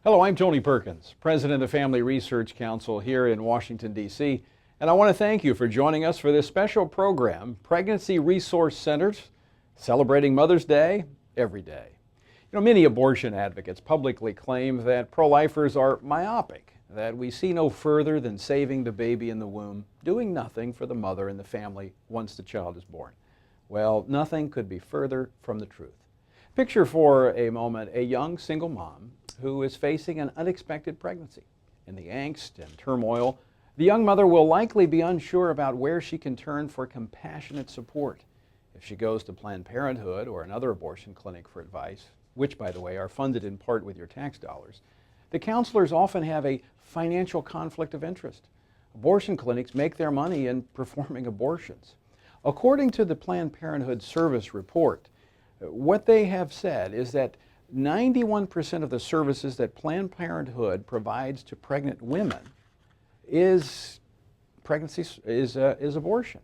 Hello, I'm Tony Perkins, President of Family Research Council here in Washington, D.C., and I want to thank you for joining us for this special program, Pregnancy Resource Centers, celebrating Mother's Day every day. You know, many abortion advocates publicly claim that pro-lifers are myopic, that we see no further than saving the baby in the womb, doing nothing for the mother and the family once the child is born. Well, nothing could be further from the truth. Picture for a moment a young single mom who is facing an unexpected pregnancy. In the angst and turmoil, the young mother will likely be unsure about where she can turn for compassionate support. If she goes to Planned Parenthood or another abortion clinic for advice, which, by the way, are funded in part with your tax dollars, the counselors often have a financial conflict of interest. Abortion clinics make their money in performing abortions. According to the Planned Parenthood Service Report, what they have said is that 91% of the services that Planned Parenthood provides to pregnant women is abortion.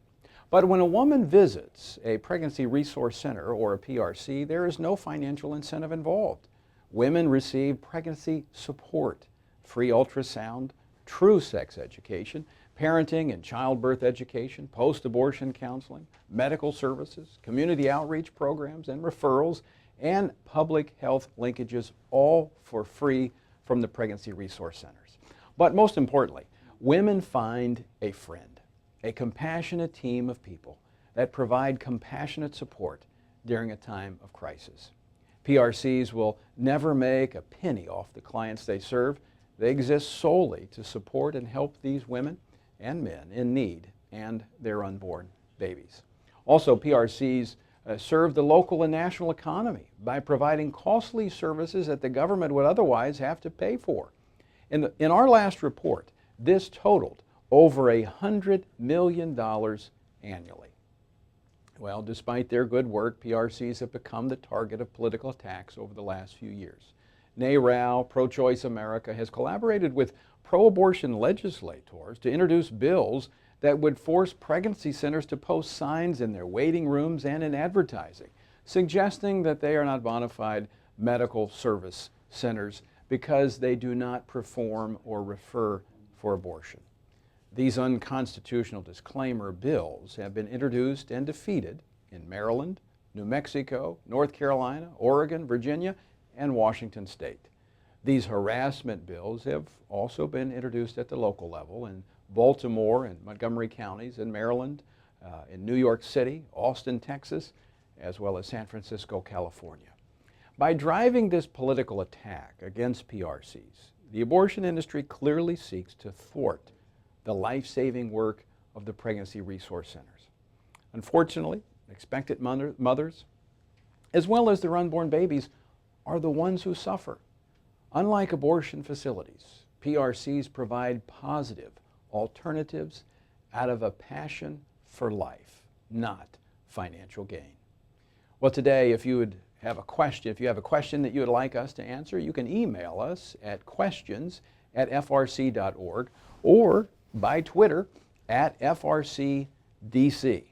But when a woman visits a pregnancy resource center or a PRC, there is no financial incentive involved. Women receive pregnancy support, free ultrasound, true sex education, parenting and childbirth education, post-abortion counseling, medical services, community outreach programs and referrals, and public health linkages, all for free from the pregnancy resource centers. But most importantly, women find a friend, a compassionate team of people that provide compassionate support during a time of crisis. PRCs will never make a penny off the clients they serve. They exist solely to support and help these women and men in need and their unborn babies. Also, PRCs serve the local and national economy by providing costly services that the government would otherwise have to pay for. In our last report, this totaled over $100 million annually. Well, despite their good work, PRCs have become the target of political attacks over the last few years. NARAL, Pro-Choice America, has collaborated with pro-abortion legislators to introduce bills that would force pregnancy centers to post signs in their waiting rooms and in advertising, suggesting that they are not bona fide medical service centers because they do not perform or refer for abortion. These unconstitutional disclaimer bills have been introduced and defeated in Maryland, New Mexico, North Carolina, Oregon, Virginia, and Washington State. These harassment bills have also been introduced at the local level in Baltimore and Montgomery counties, in Maryland, in New York City, Austin, Texas, as well as San Francisco, California. By driving this political attack against PRCs, the abortion industry clearly seeks to thwart the life-saving work of the pregnancy resource centers. Unfortunately, expectant mothers, as well as their unborn babies, are the ones who suffer. Unlike abortion facilities, PRCs provide positive alternatives out of a passion for life, not financial gain. Well, today, if you have a question that you would like us to answer, you can email us at questions@frc.org or by Twitter @FRCDC.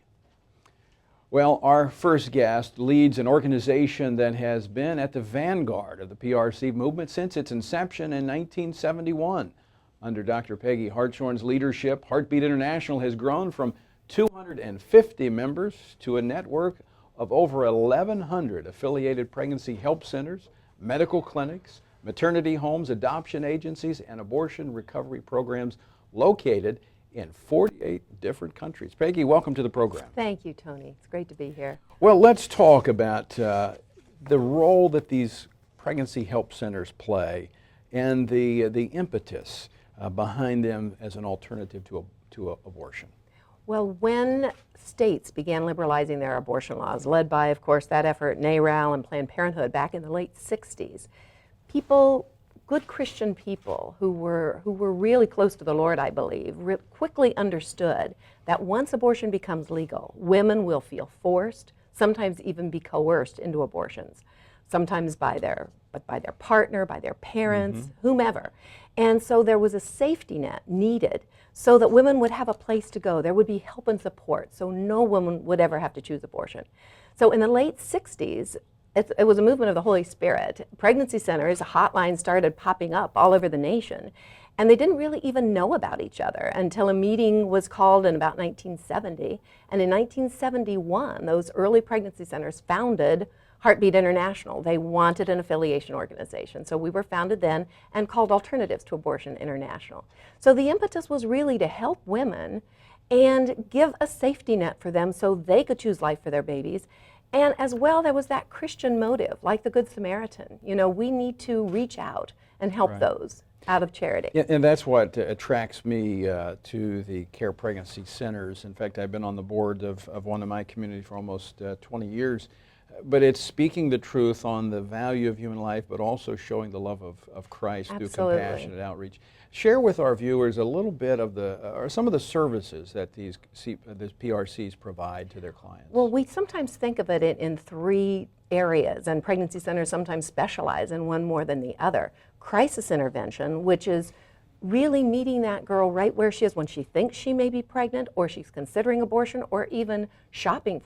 Well, our first guest leads an organization that has been at the vanguard of the PRC movement since its inception in 1971. Under Dr. Peggy Hartshorn's leadership, Heartbeat International has grown from 250 members to a network of over 1,100 affiliated pregnancy help centers, medical clinics, maternity homes, adoption agencies, and abortion recovery programs located in 48 different countries. Peggy, welcome to the program. Thank you, Tony. It's great to be here. Well, let's talk about the role that these pregnancy help centers play and the impetus behind them as an alternative to abortion. Well, when states began liberalizing their abortion laws, led by, of course, that effort, NARAL and Planned Parenthood back in the late 60s, people good Christian people who were really close to the Lord, I believe, quickly understood that once abortion becomes legal, women will feel forced, sometimes even be coerced into abortions, sometimes by their partner, by their parents, whomever. And so there was a safety net needed so that women would have a place to go. There would be help and support, so no woman would ever have to choose abortion. So in the late 60s, it was a movement of the Holy Spirit. Pregnancy centers, hotlines started popping up all over the nation, and they didn't really even know about each other until a meeting was called in about 1970. And in 1971, those early pregnancy centers founded Heartbeat International. They wanted an affiliation organization. So we were founded then and called Alternatives to Abortion International. So the impetus was really to help women and give a safety net for them so they could choose life for their babies. And as well, there was that Christian motive, like the Good Samaritan. You know, we need to reach out and help those out of charity. Yeah, and that's what attracts me to the Care Pregnancy Centers. In fact, I've been on the board of one in my community for almost 20 years. But it's speaking the truth on the value of human life, but also showing the love of Christ through compassionate outreach. Share with our viewers a little bit of or some of the services that these PRCs provide to their clients. Well, we sometimes think of it in three areas, and pregnancy centers sometimes specialize in one more than the other. Crisis intervention, which is really meeting that girl right where she is when she thinks she may be pregnant, or she's considering abortion, or even searching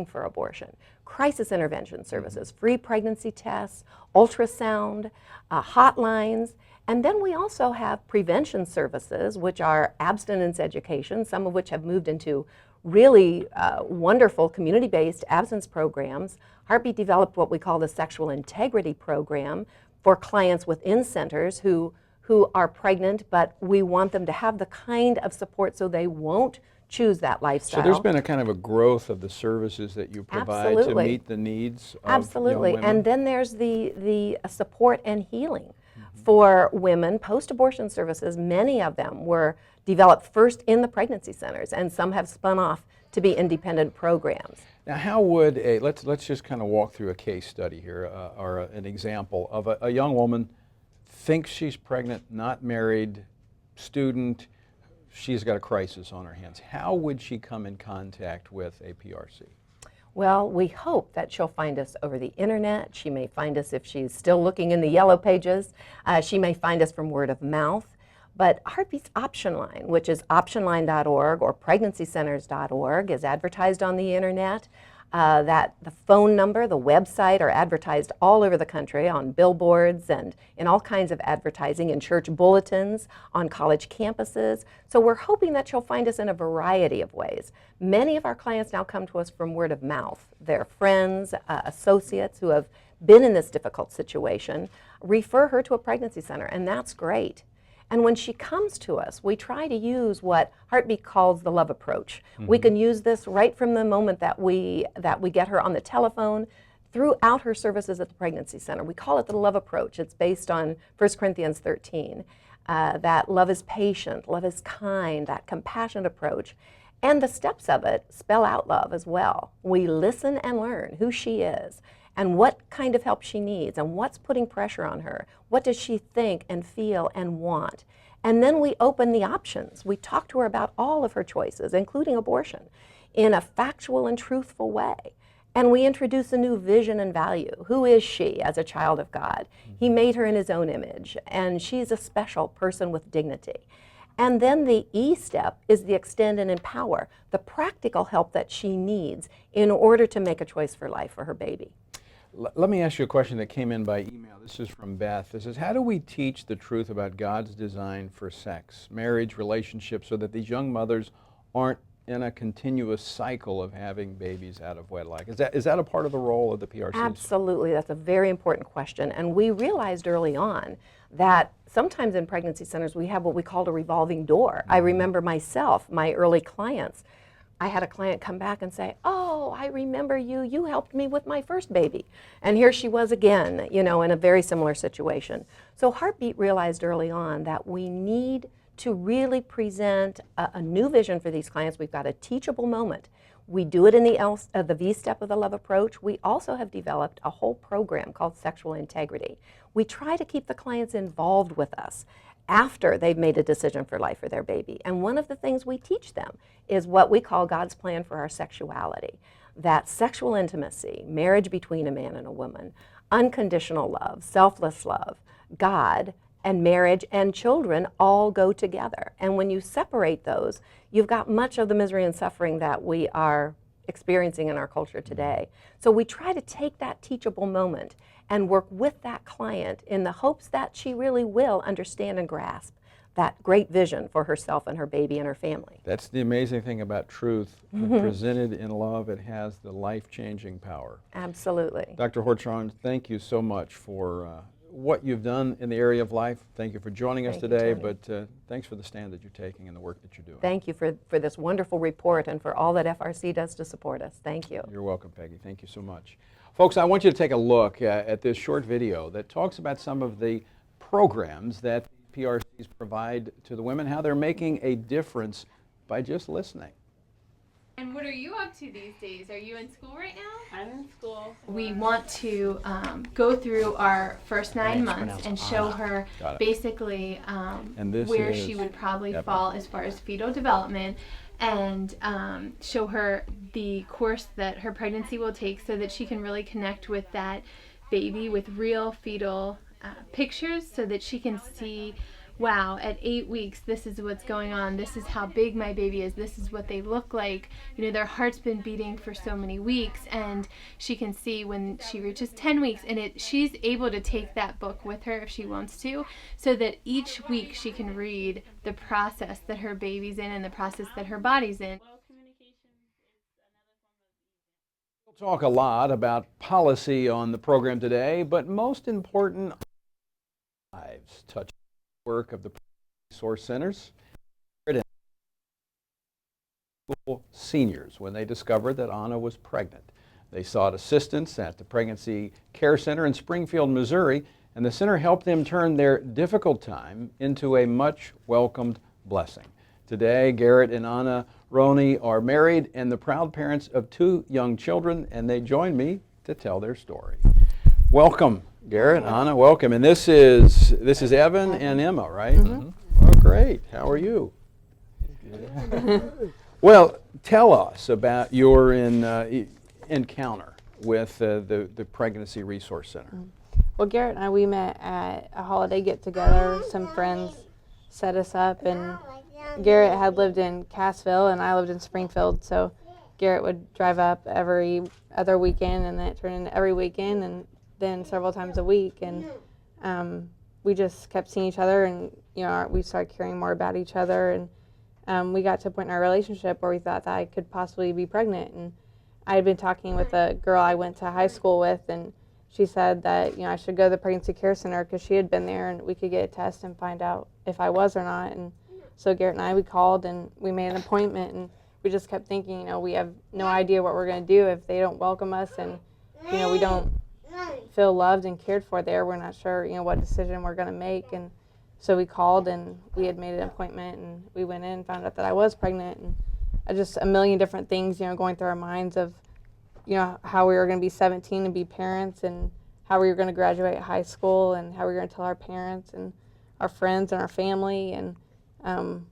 for abortion. Crisis intervention services, free pregnancy tests, ultrasound, hotlines. And then we also have prevention services, which are abstinence education, some of which have moved into really wonderful community-based abstinence programs. Heartbeat developed what we call the Sexual Integrity Program for clients within centers who are pregnant, but we want them to have the kind of support so they won't choose that lifestyle. So there's been a kind of a growth of the services that you provide to meet the needs of young women. And then there's the support and healing for women. Post-abortion services, many of them were developed first in the pregnancy centers, and some have spun off to be independent programs. Now, how would let's just kind of walk through a case study here, or an example of a young woman thinks she's pregnant, not married, student, she's got a crisis on her hands. How would she come in contact with a PRC? Well, we hope that she'll find us over the internet. She may find us if she's still looking in the yellow pages. She may find us from word of mouth. But Heartbeat's option line, which is optionline.org or pregnancycenters.org, is advertised on the internet. That the phone number, the website are advertised all over the country on billboards and in all kinds of advertising, in church bulletins, on college campuses. So we're hoping that she'll find us in a variety of ways. Many of our clients now come to us from word of mouth. Their friends, associates who have been in this difficult situation refer her to a pregnancy center, and that's great. And when she comes to us, we try to use what Heartbeat calls the love approach. We can use this right from the moment that we get her on the telephone throughout her services at the pregnancy center. We call it the love approach. It's based on 1 Corinthians 13, that love is patient, love is kind, that compassionate approach. And the steps of it spell out love as well. We listen and learn who she is, and what kind of help she needs, and what's putting pressure on her. What does she think and feel and want? And then we open the options. We talk to her about all of her choices, including abortion, in a factual and truthful way. And we introduce a new vision and value. Who is she as a child of God? He made her in his own image, and she's a special person with dignity. And then the E step is the extend and empower, the practical help that she needs in order to make a choice for life for her baby. Let me ask you a question that came in by email. This is from Beth. This is, how do we teach the truth about God's design for sex, marriage, relationships, so that these young mothers aren't in a continuous cycle of having babies out of wedlock? Is that a part of the role of the PRCs? Absolutely. That's a very important question. And we realized early on that sometimes in pregnancy centers we have what we called a revolving door. I remember myself, my early clients, I had a client come back and say, oh, I remember you. You helped me with my first baby. And here she was again, you know, in a very similar situation. So Heartbeat realized early on that we need to really present a new vision for these clients. We've got a teachable moment. We do it in the V step of the love approach. We also have developed a whole program called Sexual Integrity. We try to keep the clients involved with us after they've made a decision for life for their baby. And one of the things we teach them is what we call God's plan for our sexuality. That sexual intimacy, marriage between a man and a woman, unconditional love, selfless love, God, and marriage and children all go together. And when you separate those, you've got much of the misery and suffering that we are experiencing in our culture today. So we try to take that teachable moment and work with that client in the hopes that she really will understand and grasp that great vision for herself and her baby and her family. That's the amazing thing about truth. Presented in love, it has the life-changing power. Absolutely. Dr. Hartshorn, thank you so much for what you've done in the area of life. Thank you for joining us today, but thanks for the stand that you're taking and the work that you're doing. Thank you for this wonderful report and for all that FRC does to support us. Thank you. You're welcome, Peggy. Thank you so much. Folks, I want you to take a look at this short video that talks about some of the programs that PRCs provide to the women, how they're making a difference by just listening. And what are you up to these days? Are you in school right now? I'm in school. We want to go through our first 9 months and show her basically where she would probably fall as far as fetal development, and show her the course that her pregnancy will take so that she can really connect with that baby with real fetal pictures, so that she can see, wow, at 8 weeks, this is what's going on. This is how big my baby is. This is what they look like. You know, their heart's been beating for so many weeks, and she can see when she reaches 10 weeks, and she's able to take that book with her if she wants to, so that each week she can read the process that her baby's in and the process that her body's in. We'll talk a lot about policy on the program today, but most important, lives touch the work of the resource centers. Seniors, when they discovered that Ahna was pregnant, they sought assistance at the Pregnancy Care Center in Springfield, Missouri, and the center helped them turn their difficult time into a much welcomed blessing. Today, Garrett and Ahna Roney are married and the proud parents of 2 young children, and they join me to tell their story. Welcome, Garrett, Ahna, welcome. And this is Evan and Emma, right? Oh, great. How are you? Well, tell us about your encounter with the Pregnancy Resource Center. Well, Garrett and I, we met at a holiday get-together. Some friends set us up, and Garrett had lived in Cassville, and I lived in Springfield, so Garrett would drive up every other weekend, and then it turned into every weekend, and then several times a week, and we just kept seeing each other, and we started caring more about each other, and we got to a point in our relationship where we thought that I could possibly be pregnant. And I had been talking with a girl I went to high school with, and she said that I should go to the Pregnancy Care Center because she had been there, and we could get a test and find out if I was or not. And so Garrett and I, we called and we made an appointment, and we just kept thinking, we have no idea what we're going to do if they don't welcome us, and we don't feel loved and cared for there. We're not sure what decision we're going to make. And so we called, and we had made an appointment, and we went in and found out that I was pregnant, and just a million different things going through our minds of how we were going to be 17 and be parents, and how we were going to graduate high school, and how we were going to tell our parents and our friends and our family. And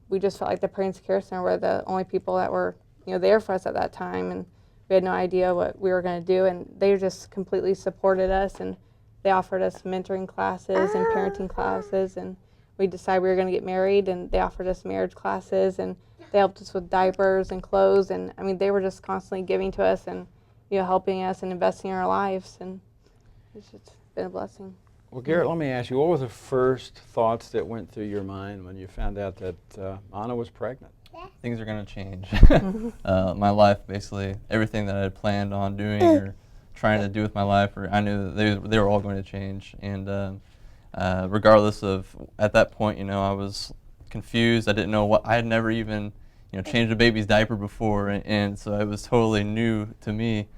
we just felt like the Pregnancy Care Center were the only people that were there for us at that time, and we had no idea what we were going to do. And they just completely supported us, and they offered us mentoring classes and parenting classes, and we decided we were going to get married, and they offered us marriage classes, and they helped us with diapers and clothes, and they were just constantly giving to us and helping us and investing in our lives, and it's just been a blessing. Well, Garrett, let me ask you, what were the first thoughts that went through your mind when you found out that Ahna was pregnant? Things are going to change. My life, basically, everything that I had planned on doing or trying to do with my life, I knew that they were all going to change. And regardless of, at that point, I was confused. I didn't know what, I had never even, changed a baby's diaper before, and so it was totally new to me.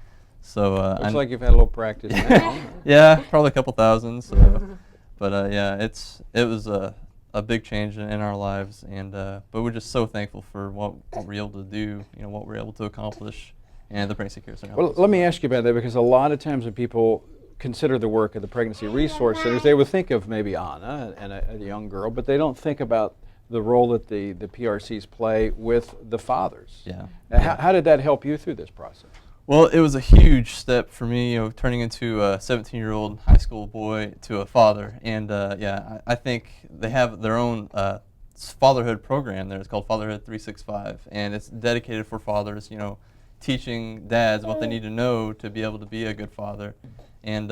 So looks like you've had a little practice now. Yeah, probably a couple thousand. So, but yeah, it was a big change in our lives, and but we're just so thankful for what we're able to do. What we're able to accomplish and the Pregnancy Care Center. Well, let me ask you about that, because a lot of times when people consider the work of the Pregnancy Resource Centers, they would think of maybe Ahna and a young girl, but they don't think about the role that the PRCs play with the fathers. Yeah. How did that help you through this process? Well, it was a huge step for me, turning into a 17-year-old high school boy to a father. And I think they have their own fatherhood program there. It's called Fatherhood 365, and it's dedicated for fathers, teaching dads what they need to know to be able to be a good father. And,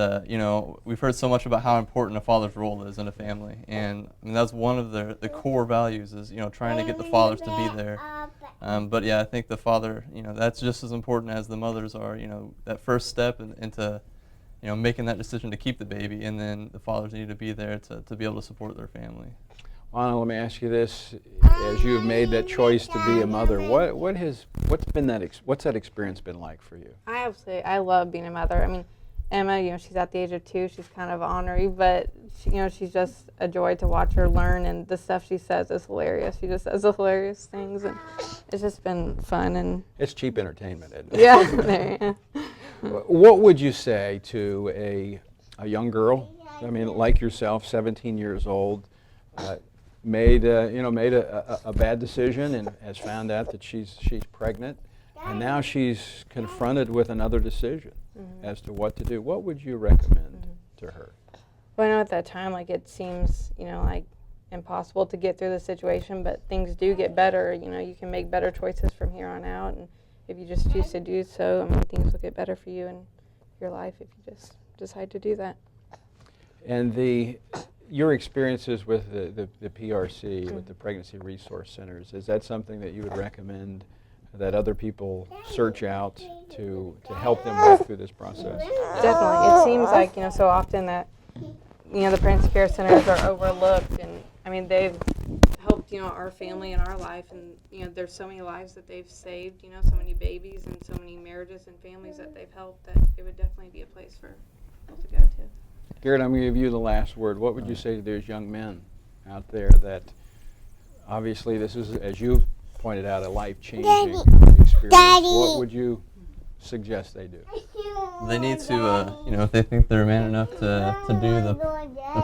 we've heard so much about how important a father's role is in a family. And that's one of the core values is, trying to get the fathers to be there. But I think the father, that's just as important as the mothers are, that first step into, making that decision to keep the baby. And then the fathers need to be there to be able to support their family. Ahna, let me ask you this: as you've made that choice to be a mother, what's that experience been like for you? I love being a mother. I mean, Emma, she's at the age of 2. She's kind of ornery, but she's just a joy to watch her learn, and the stuff she says is hilarious. She just says the hilarious things, and it's just been fun. And it's cheap entertainment, isn't it? Yeah. What would you say to a young girl? I mean, like yourself, 17 years old, made a bad decision and has found out that she's pregnant, and now she's confronted with another decision as to what to do. What would you recommend to her? Well, I know at that time, it seems, like impossible to get through the situation, but things do get better. You can make better choices from here on out, and if you just choose to do so, things will get better for you in your life if you just decide to do that. And your experiences with the PRC, with the Pregnancy Resource Centers, is that something that you would recommend that other people search out to help them walk through this process? Definitely. It seems like, so often that, the Pregnancy Care Centers are overlooked, and they've helped, our family and our life, and there's so many lives that they've saved, so many babies and so many marriages and families that they've helped, that it would definitely be a place for people to go to. Garrett, I'm going to give you the last word. What would you say to those young men out there that obviously this is, as you pointed out, a life-changing experience? What would you suggest they do? They need to, if they think they're man enough to do the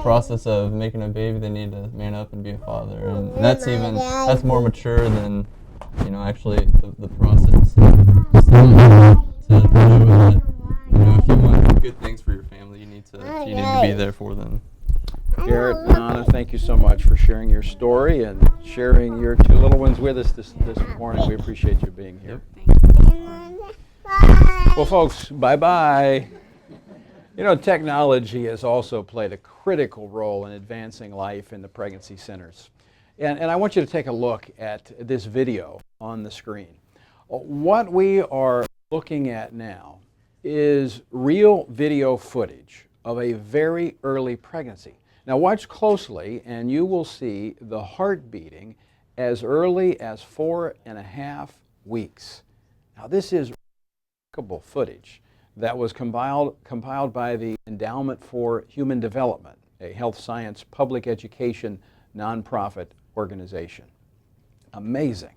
process of making a baby, they need to man up and be a father. And that's more mature than, actually the process. Just to know that, if you want good things for your family, you need to be there for them. Garrett and Ahna, thank you so much for sharing your story and sharing your 2 little ones with us this morning. We appreciate you being here. Well, folks, bye-bye. Technology has also played a critical role in advancing life in the pregnancy centers. And I want you to take a look at this video on the screen. What we are looking at now is real video footage of a very early pregnancy. Now watch closely and you will see the heart beating as early as 4.5 weeks. Now this is remarkable footage that was compiled by the Endowment for Human Development, a health science public education nonprofit organization. Amazing.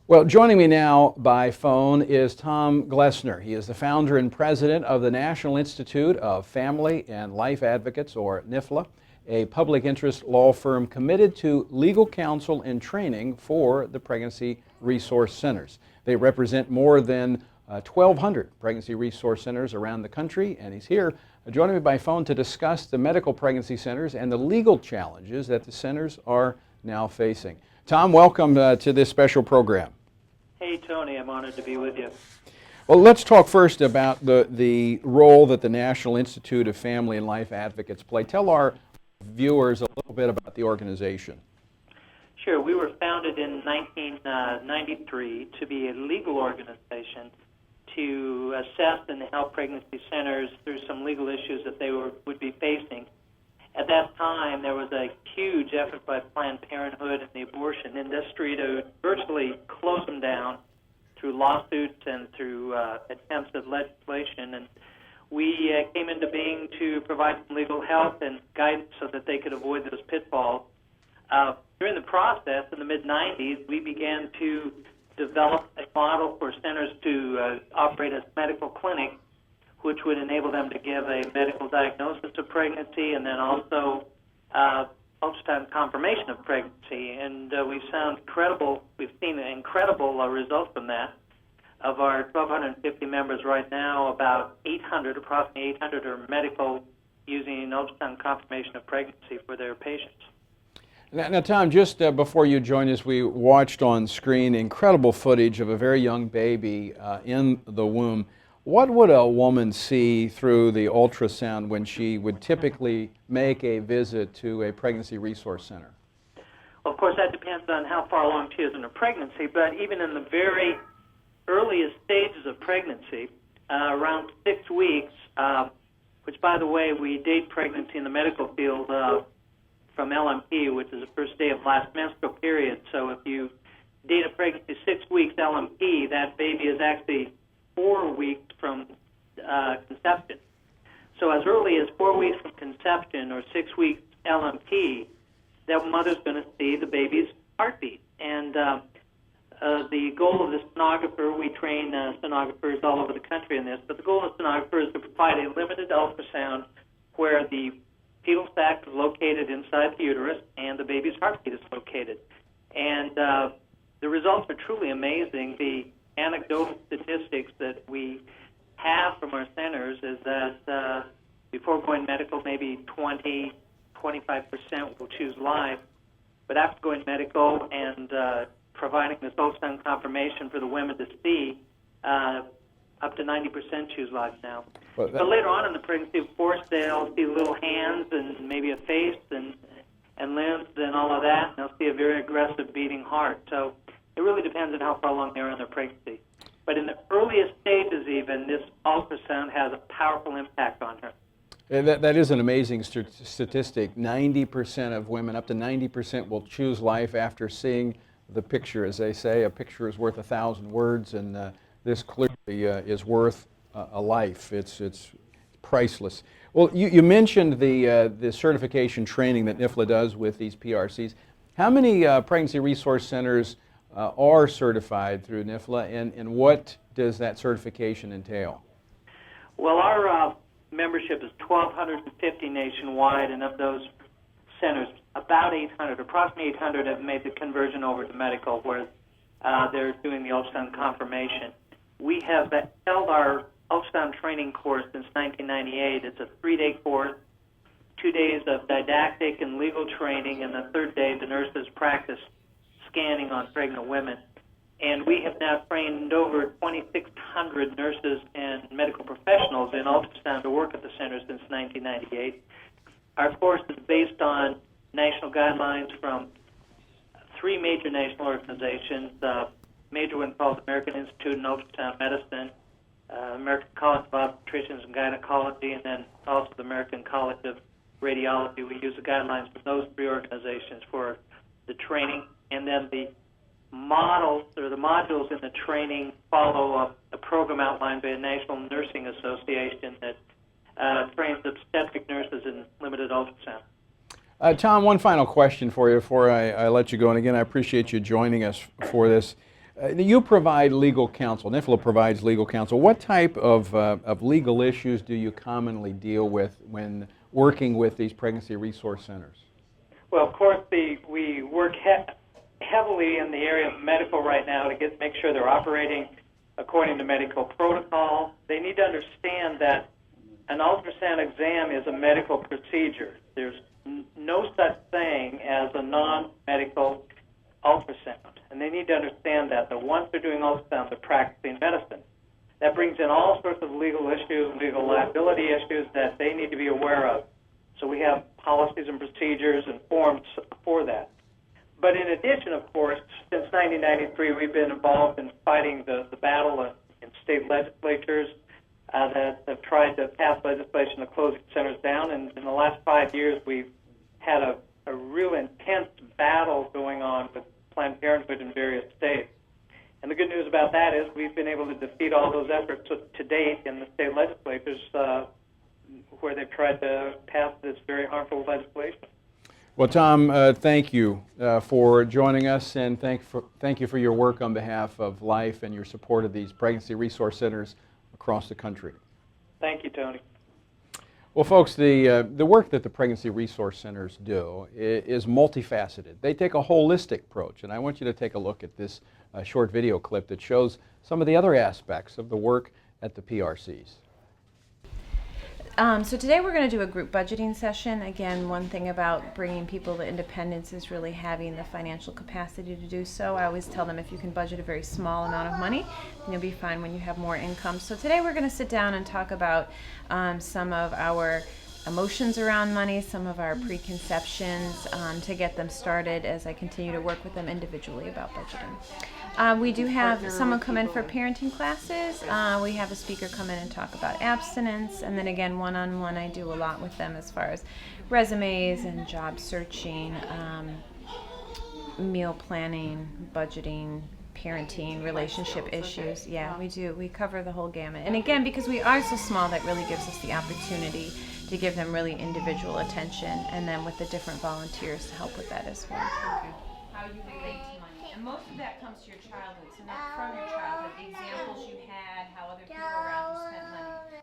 Well, joining me now by phone is Tom Glessner. He is the founder and president of the National Institute of Family and Life Advocates, or NIFLA, a public interest law firm committed to legal counsel and training for the Pregnancy Resource Centers. They represent more than 1,200 pregnancy resource centers around the country, and he's here joining me by phone to discuss the medical pregnancy centers and the legal challenges that the centers are now facing. Tom, welcome to this special program. Hey, Tony, I'm honored to be with you. Well, let's talk first about the role that the National Institute of Family and Life Advocates play. Tell our viewers a little bit about the organization. Sure. We were founded in 1993 to be a legal organization to assess and help pregnancy centers through some legal issues that they would be facing. At that time, there was a huge effort by Planned Parenthood and the abortion industry to virtually close them down through lawsuits and through attempts at legislation. And we came into being to provide some legal help and guidance so that they could avoid those pitfalls. During the process, in the mid-'90s, we began to develop a model for centers to operate as medical clinics, which would enable them to give a medical diagnosis of pregnancy and then also ultrasound confirmation of pregnancy. And we've seen incredible results from that. Of our 1,250 members right now, about 800, approximately 800, are medical using ultrasound confirmation of pregnancy for their patients. Now, Tom, just before you joined us, we watched on screen incredible footage of a very young baby in the womb. What would a woman see through the ultrasound when she would typically make a visit to a pregnancy resource center? Well, of course, that depends on how far along she is in her pregnancy, but even in the very earliest stages of pregnancy, around 6 weeks, which, by the way, we date pregnancy in the medical field from LMP, which is the first day of last menstrual period. So if you date a pregnancy 6 weeks LMP, that baby is actually 4 weeks from conception. So as early as 4 weeks from conception or 6 weeks LMP, that mother's going to see the baby's heartbeat. And the goal of the sonographer, we train sonographers all over the country in this, but the goal of the sonographer is to provide a limited ultrasound where the fetal sac is located inside the uterus and the baby's heartbeat is located. And the results are truly amazing. The anecdotal statistics that we have from our centers is that before going medical, maybe 20, 25% will choose live, but after going medical and providing this ultrasound confirmation for the women to see, up to 90% choose life now. But later on in the pregnancy, of course, they'll see little hands and maybe a face and limbs and all of that, and they'll see a very aggressive beating heart. So it really depends on how far along they are in their pregnancy. But in the earliest stages even, this ultrasound has a powerful impact on her. That is an amazing statistic. 90% of women, up to 90%, will choose life after seeing the picture. As they say, a picture is worth 1,000 words, and this clearly is worth a life. It's priceless. Well, you mentioned the certification training that NIFLA does with these PRCs. How many pregnancy resource centers are certified through NIFLA, and what does that certification entail? Well, our membership is 1,250 nationwide, and of those centers, about 800, approximately 800, have made the conversion over to medical, where they're doing the ultrasound confirmation. We have held our ultrasound training course since 1998. It's a 3-day course, 2 days of didactic and legal training, and the third day the nurses practice scanning on pregnant women. And we have now trained over 2,600 nurses and medical professionals in ultrasound to work at the center since 1998. Our course is based on national guidelines from 3 major national organizations, major one called the American Institute of Ultrasound Medicine, American College of Obstetricians and Gynecology, and then also the American College of Radiology. We use the guidelines from those 3 organizations for the training, and then the models or the modules in the training follow a program outlined by a National Nursing Association that trains obstetric nurses in limited ultrasound. Tom, one final question for you before I let you go, and again, I appreciate you joining us for this. You provide legal counsel. NIFLA provides legal counsel. What type of legal issues do you commonly deal with when working with these pregnancy resource centers? Well, of course, we work heavily in the area of medical right now to make sure they're operating according to medical protocol. They need to understand that an ultrasound exam is a medical procedure. There's no such thing as a non-medical ultrasound. And they need to understand that once they're doing ultrasound, they're practicing medicine. That brings in all sorts of legal issues, legal liability issues that they need to be aware of. So we have policies and procedures and forms for that. But in addition, of course, since 1993, we've been involved in fighting the battle in state legislatures that have tried to pass legislation to close centers down. And in the last 5 years, we've had a real intense battle going on with Planned Parenthood in various states. And the good news about that is we've been able to defeat all those efforts to date in the state legislatures where they've tried to pass this very harmful legislation. Well, Tom, thank you for joining us, and thank you for your work on behalf of Life and your support of these pregnancy resource centers across the country. Thank you, Tony. Well, folks, the work that the pregnancy resource centers do is multifaceted. They take a holistic approach, and I want you to take a look at this short video clip that shows some of the other aspects of the work at the PRCs. So today we're going to do a group budgeting session. Again, one thing about bringing people to independence is really having the financial capacity to do so. I always tell them if you can budget a very small amount of money, then you'll be fine when you have more income. So today we're going to sit down and talk about some of our emotions around money, some of our preconceptions to get them started as I continue to work with them individually about budgeting. We do have someone come in for parenting classes. We have a speaker come in and talk about abstinence, and then again one-on-one I do a lot with them as far as resumes and job searching, meal planning, budgeting, parenting, relationship issues. Yeah, we do. We cover the whole gamut. And again, because we are so small, that really gives us the opportunity to give them really individual attention, and then with the different volunteers to help with that as well. Okay. How you relate to money. And most of that comes to your childhood, so not from your childhood, the examples you had, how other people around you spent money.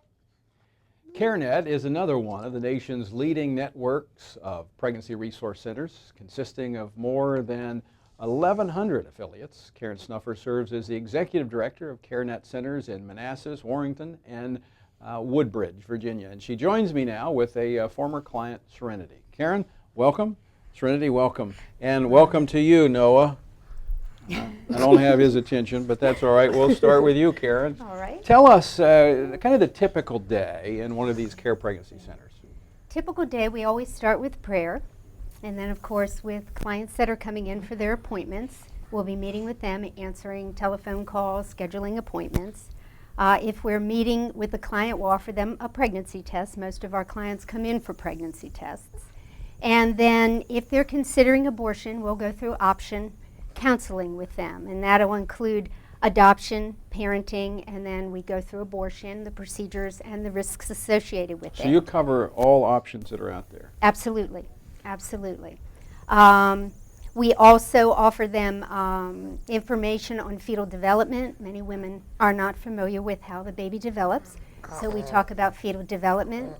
CareNet is another one of the nation's leading networks of pregnancy resource centers, consisting of more than 1,100 affiliates. Karen Snuffer serves as the executive director of CareNet centers in Manassas, Warrington, and Woodbridge, Virginia. And she joins me now with a former client, Serenity. Karen, welcome. Serenity, welcome. And welcome to you, Noah. I don't have his attention, but that's all right. We'll start with you, Karen. All right. Tell us kind of the typical day in one of these care pregnancy centers. Typical day, we always start with prayer. And then, of course, with clients that are coming in for their appointments, we'll be meeting with them, answering telephone calls, scheduling appointments. If we're meeting with the client, we'll offer them a pregnancy test. Most of our clients come in for pregnancy tests. And then if they're considering abortion, we'll go through option counseling with them. And that'll include adoption, parenting, and then we go through abortion, the procedures, and the risks associated with it. So you cover all options that are out there? Absolutely. Absolutely. We also offer them information on fetal development. Many women are not familiar with how the baby develops, so we talk about fetal development.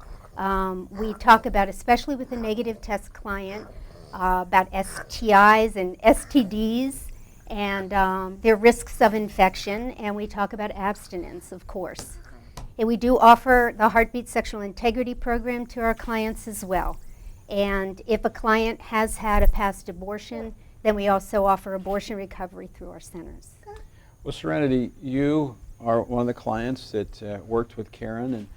We talk about, especially with a negative test client, about STIs and STDs and their risks of infection, and we talk about abstinence, of course. And we do offer the Heartbeat Sexual Integrity Program to our clients as well. And if a client has had a past abortion, then we also offer abortion recovery through our centers. Well, Serenity, you are one of the clients that worked with Karen, and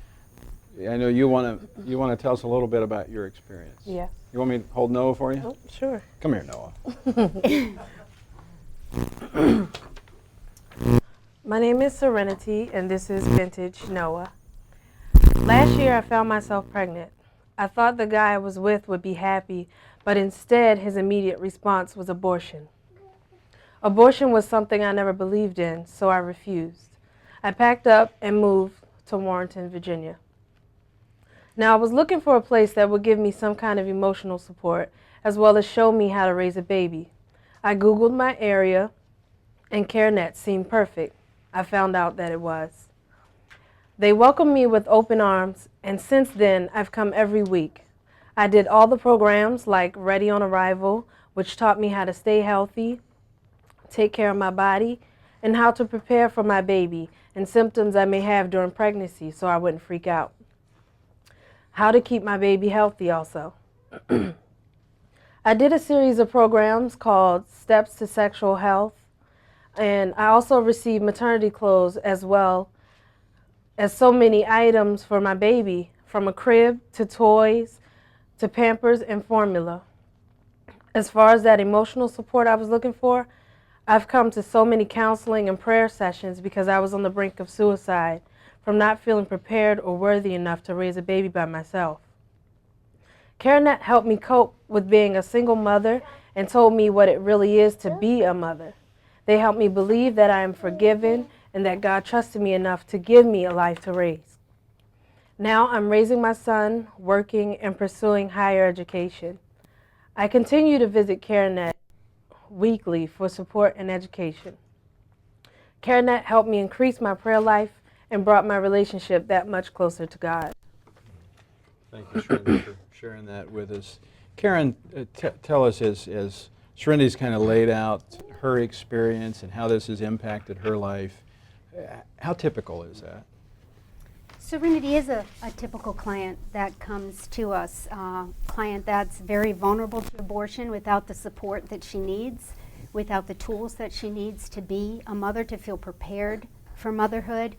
I know you want to tell us a little bit about your experience. Yeah. You want me to hold Noah for you? Oh, sure. Come here, Noah. My name is Serenity, and this is Vintage Noah. Last year, I found myself pregnant. I thought the guy I was with would be happy, but instead his immediate response was abortion. Abortion was something I never believed in, so I refused. I packed up and moved to Warrington, Virginia. Now I was looking for a place that would give me some kind of emotional support, as well as show me how to raise a baby. I Googled my area, and CareNet seemed perfect. I found out that it was. They welcomed me with open arms, and since then, I've come every week. I did all the programs like Ready on Arrival, which taught me how to stay healthy, take care of my body, and how to prepare for my baby and symptoms I may have during pregnancy so I wouldn't freak out. How to keep my baby healthy also. I did a series of programs called Steps to Sexual Health, and I also received maternity clothes as well as so many items for my baby, from a crib to toys to Pampers and formula. As far as that emotional support I was looking for, I've come to so many counseling and prayer sessions because I was on the brink of suicide from not feeling prepared or worthy enough to raise a baby by myself. CareNet helped me cope with being a single mother and told me what it really is to be a mother. They helped me believe that I am forgiven and that God trusted me enough to give me a life to raise. Now I'm raising my son, working, and pursuing higher education. I continue to visit CareNet weekly for support and education. CareNet helped me increase my prayer life and brought my relationship that much closer to God. Thank you, Serenity, for sharing that with us. Karen, tell us, as Serenity's kind of laid out her experience and how this has impacted her life, how typical is that? Serenity is a typical client that comes to us, client that's very vulnerable to abortion without the support that she needs, without the tools that she needs to be a mother, to feel prepared for motherhood.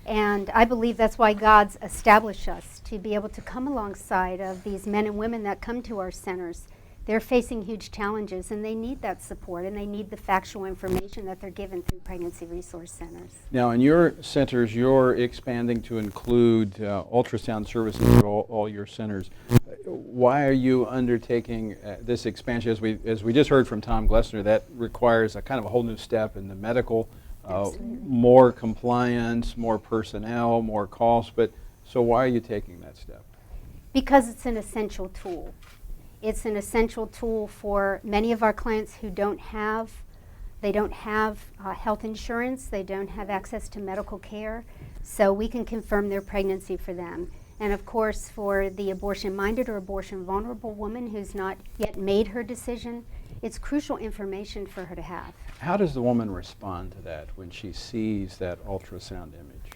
And I believe that's why God's established us, to be able to come alongside of these men and women that come to our centers. They're facing huge challenges, and they need that support, and they need the factual information that they're given through pregnancy resource centers. Now, in your centers, you're expanding to include ultrasound services at all your centers. Why are you undertaking this expansion? As we just heard from Tom Glessner, that requires a kind of a whole new step in the medical, more compliance, more personnel, more costs. But so why are you taking that step? Because it's an essential tool. It's an essential tool for many of our clients who don't have health insurance, they don't have access to medical care, so we can confirm their pregnancy for them. And of course, for the abortion-minded or abortion-vulnerable woman who's not yet made her decision, it's crucial information for her to have. How does the woman respond to that when she sees that ultrasound image?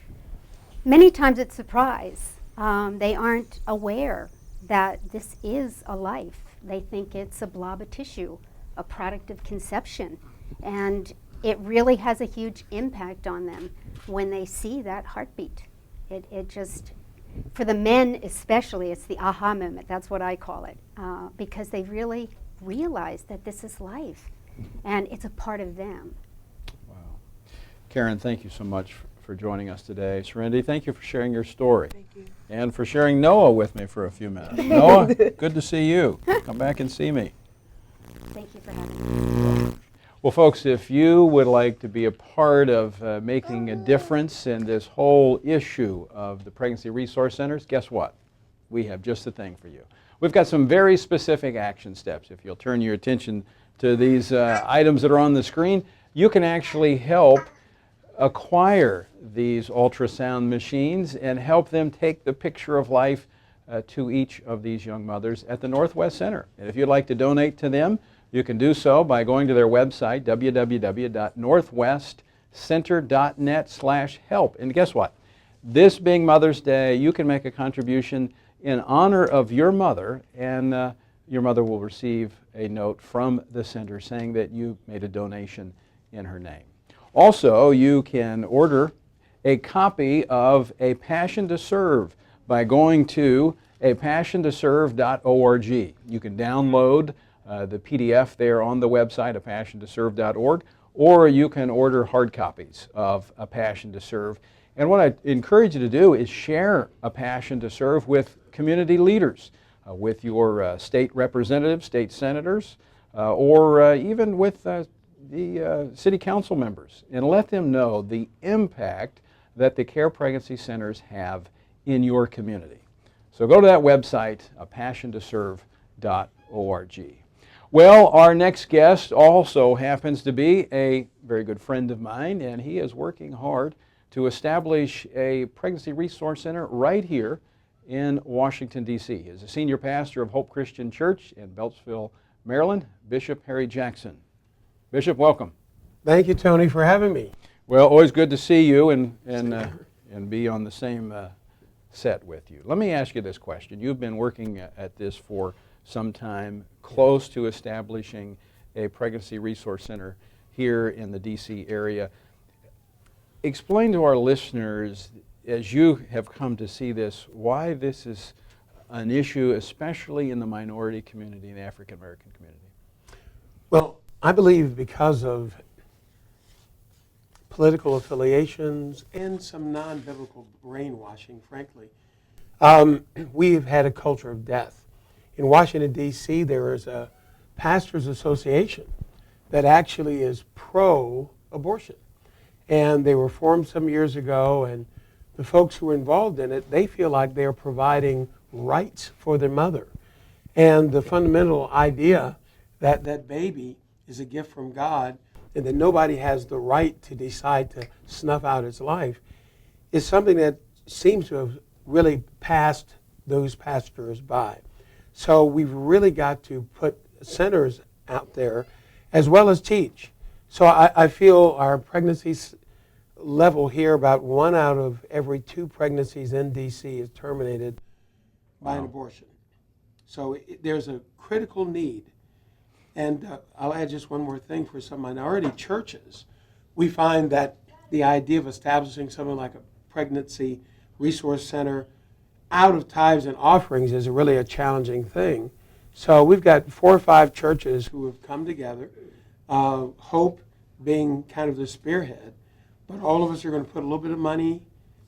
Many times it's surprise. They aren't aware that this is a life. They think it's a blob of tissue, a product of conception. And it really has a huge impact on them when they see that heartbeat. It just, for the men especially, it's the aha moment. That's what I call it, because they really realize that this is life and it's a part of them. Wow. Karen, thank you so much for joining us today. Serenity, thank you for sharing your story. Thank you. And for sharing Noah with me for a few minutes. Noah, good to see you. Come back and see me. Thank you for having me. Well, folks, if you would like to be a part of making a difference in this whole issue of the pregnancy resource centers, guess what? We have just the thing for you. We've got some very specific action steps. If you'll turn your attention to these items that are on the screen, you can actually help acquire these ultrasound machines and help them take the picture of life to each of these young mothers at the Northwest Center. And if you'd like to donate to them, you can do so by going to their website, www.northwestcenter.net/help. And guess what? This being Mother's Day, you can make a contribution in honor of your mother, and your mother will receive a note from the center saying that you made a donation in her name. Also, you can order a copy of A Passion to Serve by going to apassiontoserve.org. You can download the PDF there on the website, apassiontoserve.org, or you can order hard copies of A Passion to Serve. And what I encourage you to do is share A Passion to Serve with community leaders, with your state representatives, state senators, or even with the city council members, and let them know the impact that the Care Pregnancy Centers have in your community. So go to that website, apassiontoserve.org. Well, our next guest also happens to be a very good friend of mine, and he is working hard to establish a pregnancy resource center right here in Washington, D.C. He is a senior pastor of Hope Christian Church in Beltsville, Maryland, Bishop Harry Jackson. Bishop, welcome. Thank you, Tony, for having me. Well, always good to see you and be on the same set with you. Let me ask you this question. You've been working at this for some time, close to establishing a pregnancy resource center here in the D.C. area. Explain to our listeners, as you have come to see this, why this is an issue, especially in the minority community and the African American community. Well, I believe because of political affiliations and some non-biblical brainwashing, frankly, we've had a culture of death. In Washington, D.C., there is a pastors' association that actually is pro-abortion. And they were formed some years ago, and the folks who are involved in it, they feel like they're providing rights for their mother. And the fundamental idea that that baby is a gift from God and that nobody has the right to decide to snuff out its life is something that seems to have really passed those pastors by. So we've really got to put centers out there as well as teach. So I feel our pregnancy level here, about 1 out of every 2 pregnancies in D.C. is terminated by an abortion. So there's a critical need. And I'll add just one more thing for some minority churches. We find that the idea of establishing something like a pregnancy resource center out of tithes and offerings is really a challenging thing. So we've got 4 or 5 churches who have come together, Hope being kind of the spearhead, but all of us are going to put a little bit of money,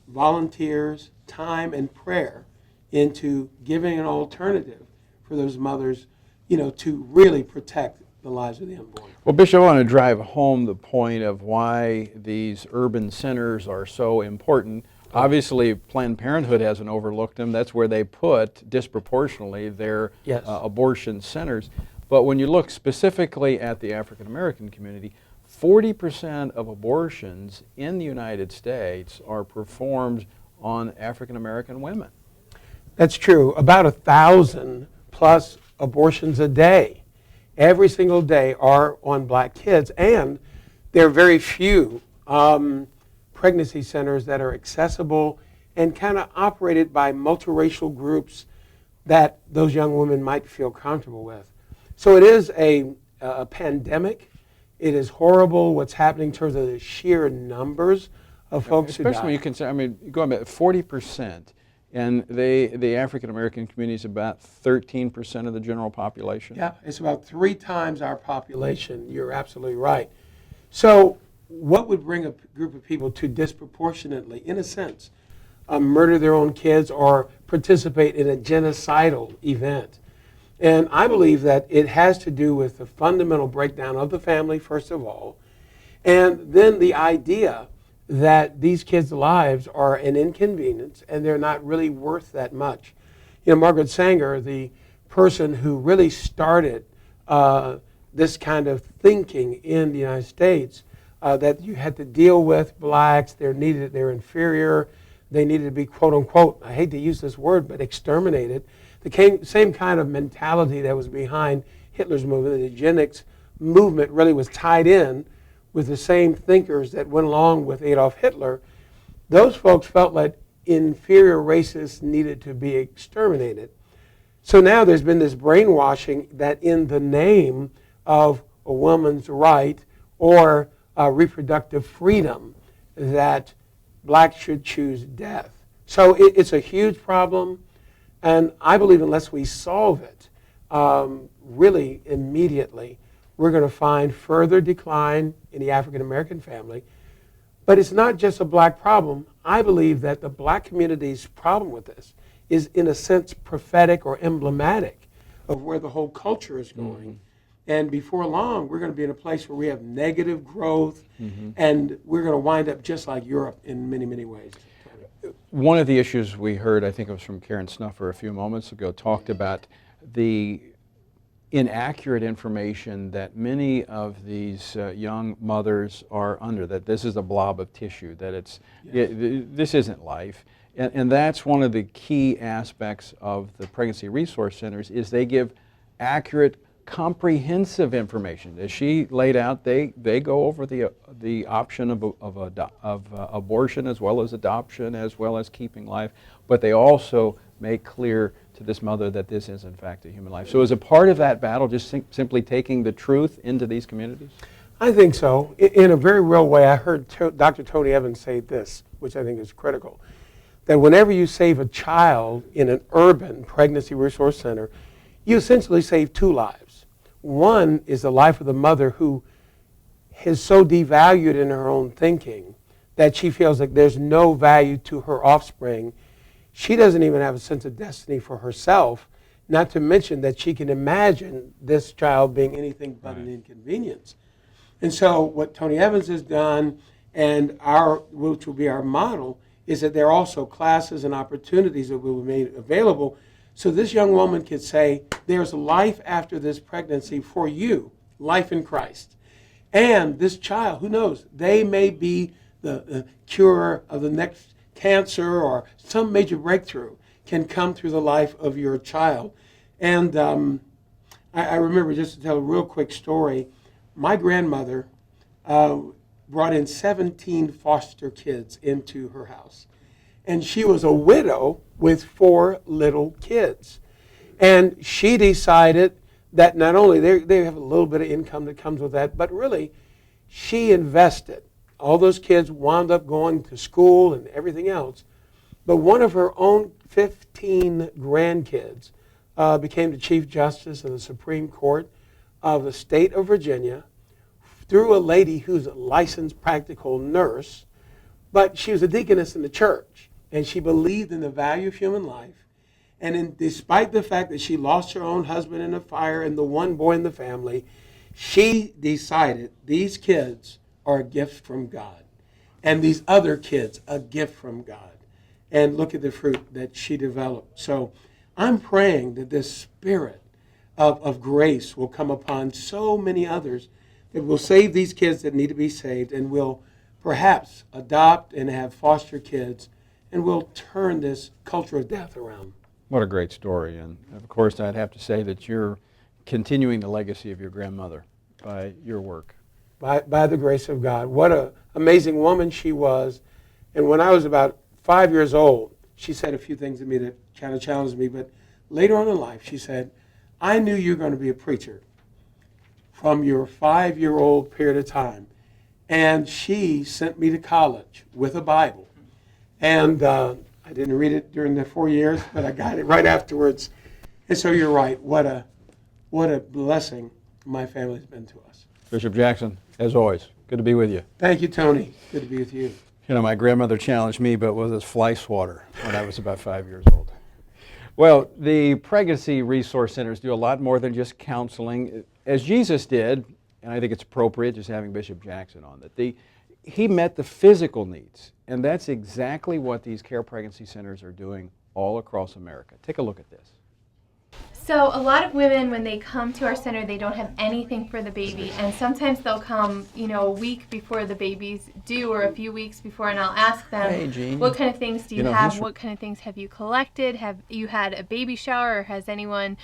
volunteers, time, and prayer into giving an alternative for those mothers, to really protect the lives of the unborn. Well, Bishop, I want to drive home the point of why these urban centers are so important. Obviously, Planned Parenthood hasn't overlooked them. That's where they put disproportionately their abortion centers. But when you look specifically at the African American community, 40% of abortions in the United States are performed on African American women. That's true. About 1,000 plus abortions a day, every single day, are on black kids. And there are very few pregnancy centers that are accessible and kind of operated by multiracial groups that those young women might feel comfortable with. So it is a pandemic. It is horrible what's happening in terms of the sheer numbers of folks who die. Especially when you consider, going back 40%, and the African American community is about 13% of the general population. Yeah, it's about 3 times our population. You're absolutely right. So what would bring a group of people to disproportionately, in a sense, murder their own kids or participate in a genocidal event? And I believe that it has to do with the fundamental breakdown of the family, first of all, and then the idea that these kids' lives are an inconvenience and they're not really worth that much. Margaret Sanger, the person who really started this kind of thinking in the United States, that you had to deal with blacks, they're inferior, they needed to be, quote unquote, I hate to use this word, but exterminated. The same kind of mentality that was behind Hitler's movement, the eugenics movement, really was tied in with the same thinkers that went along with Adolf Hitler. Those folks felt like inferior races needed to be exterminated. So now there's been this brainwashing that in the name of a woman's right or reproductive freedom, that blacks should choose death. So it's a huge problem, and I believe unless we solve it really immediately, we're going to find further decline in the African American family. But it's not just a black problem. I believe that the black community's problem with this is, in a sense, prophetic or emblematic of where the whole culture is going. Mm-hmm. And before long, we're going to be in a place where we have negative growth, and we're going to wind up just like Europe in many, many ways. One of the issues we heard, I think it was from Karen Snuffer a few moments ago, talked about the inaccurate information that many of these young mothers are under, that this is a blob of tissue, that this isn't life. And that's one of the key aspects of the pregnancy resource centers, is they give accurate, comprehensive information. As she laid out, they go over the option of abortion as well as adoption as well as keeping life, but they also make clear to this mother that this is in fact a human life. So is a part of that battle just simply taking the truth into these communities? I think so. In a very real way, I heard Dr. Tony Evans say this, which I think is critical, that whenever you save a child in an urban pregnancy resource center, you essentially save 2 lives. One is the life of the mother who is so devalued in her own thinking that she feels like there's no value to her offspring. She doesn't even have a sense of destiny for herself, not to mention that she can imagine this child being anything but an inconvenience. And so what Tony Evans has done, and which will be our model, is that there are also classes and opportunities that will be made available So this young woman could say, there's life after this pregnancy for you, life in Christ. And this child, who knows, they may be the cure of the next cancer, or some major breakthrough can come through the life of your child. And I remember, just to tell a real quick story, my grandmother brought in 17 foster kids into her house. And she was a widow with 4 little kids. And she decided that not only they have a little bit of income that comes with that, but really she invested. All those kids wound up going to school and everything else. But one of her own 15 grandkids became the Chief Justice of the Supreme Court of the state of Virginia through a lady who's a licensed practical nurse, but she was a deaconess in the church, and she believed in the value of human life. And despite the fact that she lost her own husband in a fire and the one boy in the family, she decided these kids are a gift from God, and these other kids a gift from God. And look at the fruit that she developed. So I'm praying that this spirit of grace will come upon so many others that will save these kids that need to be saved, and will perhaps adopt and have foster kids, and will turn this culture of death around. What a great story. And of course, I'd have to say that you're continuing the legacy of your grandmother by your work. By the grace of God. What an amazing woman she was. And when I was about 5 years old, she said a few things to me that kind of challenged me. But later on in life, she said, I knew you were going to be a preacher from your 5-year-old period of time. And she sent me to college with a Bible. And I didn't read it during the 4 years, but I got it right afterwards. And so you're right. What a blessing my family's been to us. Bishop Jackson, as always, good to be with you. Thank you, Tony. Good to be with you. You know, my grandmother challenged me, but with fly swatter when I was about 5 years old. Well, the pregnancy resource centers do a lot more than just counseling. As Jesus did, and I think it's appropriate just having Bishop Jackson on, that he met the physical needs, and that's exactly what these care pregnancy centers are doing all across America. Take a look at this. So a lot of women, when they come to our center, they don't have anything for the baby, and sometimes they'll come, a week before the baby's due, or a few weeks before, and I'll ask them, hey, Jeanne, what kind of things do you have? What kind of things have you collected? Have you had a baby shower, or has anyone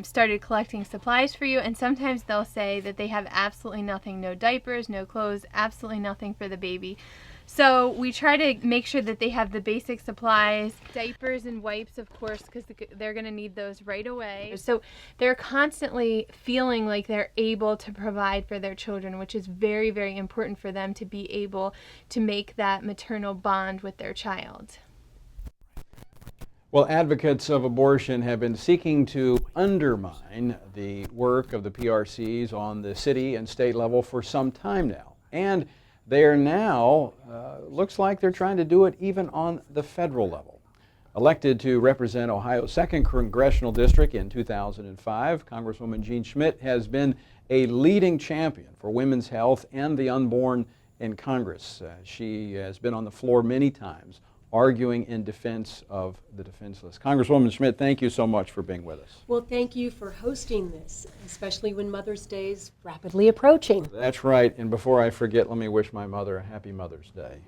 started collecting supplies for you? And sometimes they'll say that they have absolutely nothing, no diapers, no clothes, absolutely nothing for the baby. So we try to make sure that they have the basic supplies, diapers and wipes, of course, because they're going to need those right away. So they're constantly feeling like they're able to provide for their children, which is very, very important for them to be able to make that maternal bond with their child. Well, advocates of abortion have been seeking to undermine the work of the PRCs on the city and state level for some time now. And they are now, looks like they're trying to do it even on the federal level. Elected to represent Ohio's 2nd Congressional District in 2005, Congresswoman Jeanne Schmidt has been a leading champion for women's health and the unborn in Congress. She has been on the floor many times, arguing in defense of the defenseless. Congresswoman Schmidt, thank you so much for being with us. Well, thank you for hosting this, especially when Mother's Day is rapidly approaching. That's right, and before I forget, let me wish my mother a happy Mother's Day.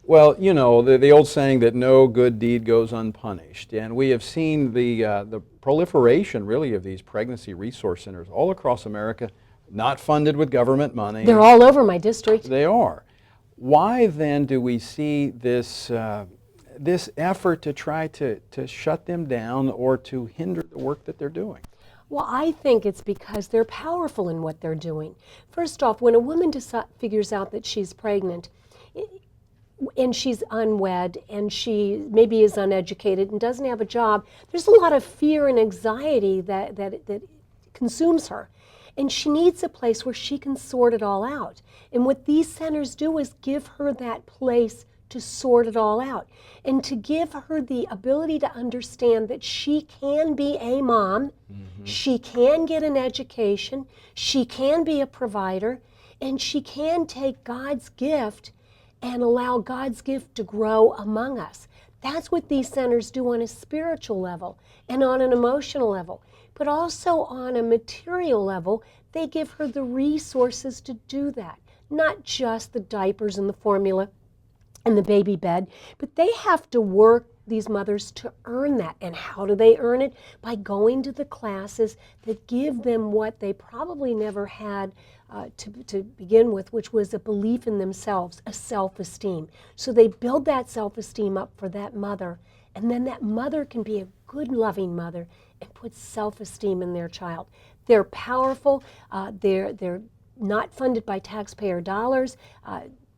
Well, the old saying that no good deed goes unpunished, and we have seen the proliferation, really, of these pregnancy resource centers all across America, not funded with government money. They're all over my district. They are. Why then do we see this effort to try to shut them down or to hinder the work that they're doing? Well, I think it's because they're powerful in what they're doing. First off, when a woman figures out that she's pregnant and she's unwed and she maybe is uneducated and doesn't have a job, there's a lot of fear and anxiety that consumes her. And she needs a place where she can sort it all out. And what these centers do is give her that place to sort it all out and to give her the ability to understand that she can be a mom, she can get an education, she can be a provider, and she can take God's gift and allow God's gift to grow among us. That's what these centers do on a spiritual level and on an emotional level. But also on a material level, they give her the resources to do that. Not just the diapers and the formula and the baby bed, but they have to work, these mothers, to earn that. And how do they earn it? By going to the classes that give them what they probably never had to begin with, which was a belief in themselves, a self-esteem. So they build that self-esteem up for that mother, and then that mother can be a good, loving mother and put self-esteem in their child. They're powerful. They're not funded by taxpayer dollars.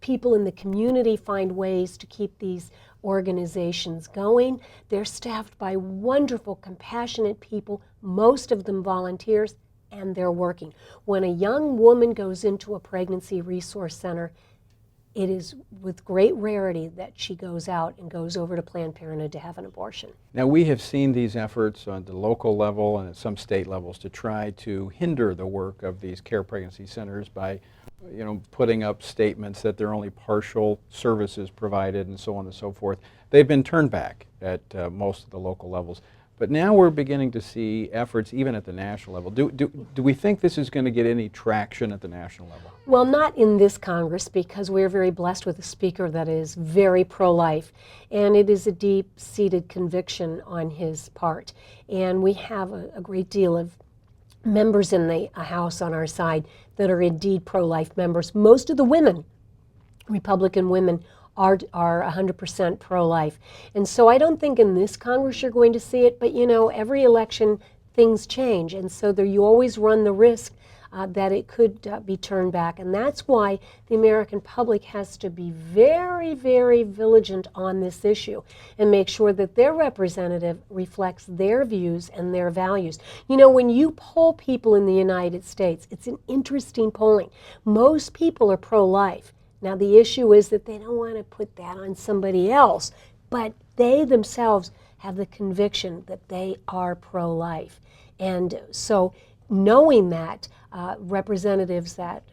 People in the community find ways to keep these organizations going. They're staffed by wonderful, compassionate people, most of them volunteers, and they're working. When a young woman goes into a pregnancy resource center, it is with great rarity that she goes out and goes over to Planned Parenthood to have an abortion. Now, we have seen these efforts on the local level and at some state levels to try to hinder the work of these care pregnancy centers by, putting up statements that there are only partial services provided and so on and so forth. They've been turned back at most of the local levels. But now we're beginning to see efforts even at the national level. Do we think this is going to get any traction at the national level? Well, not in this Congress, because we're very blessed with a speaker that is very pro-life, and it is a deep-seated conviction on his part. And we have a great deal of members in the House on our side that are indeed pro-life members. Most of the women, Republican women, are 100% pro-life. And so I don't think in this Congress you're going to see it, but every election things change, and so you always run the risk that it could be turned back. And that's why the American public has to be very, very vigilant on this issue and make sure that their representative reflects their views and their values. When you poll people in the United States, it's an interesting polling. Most people are pro-life. Now, the issue is that they don't want to put that on somebody else, but they themselves have the conviction that they are pro-life. And so knowing that, representatives that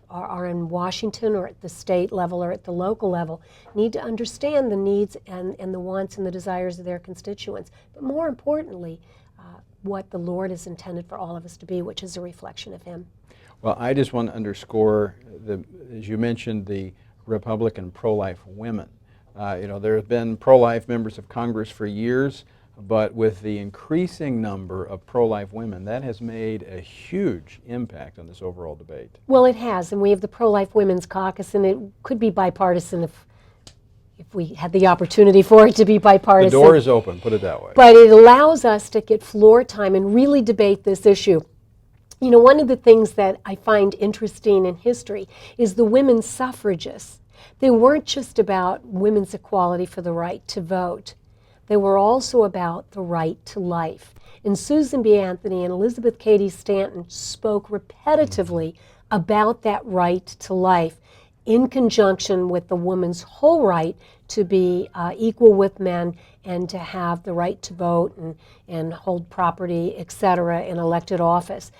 are in Washington or at the state level or at the local level need to understand the needs and the wants and the desires of their constituents, but more importantly, what the Lord has intended for all of us to be, which is a reflection of Him. Well, I just want to underscore, as you mentioned, the Republican pro-life women. There have been pro-life members of Congress for years, but with the increasing number of pro-life women, that has made a huge impact on this overall debate. Well, it has, and we have the Pro-Life Women's Caucus, and it could be bipartisan if we had the opportunity for it to be bipartisan. The door is open, put it that way. But it allows us to get floor time and really debate this issue. One of the things that I find interesting in history is the women's suffragists. They weren't just about women's equality for the right to vote. They were also about the right to life. And Susan B. Anthony and Elizabeth Cady Stanton spoke repetitively about that right to life in conjunction with the woman's whole right to be equal with men and to have the right to vote and hold property, etc., in elected office.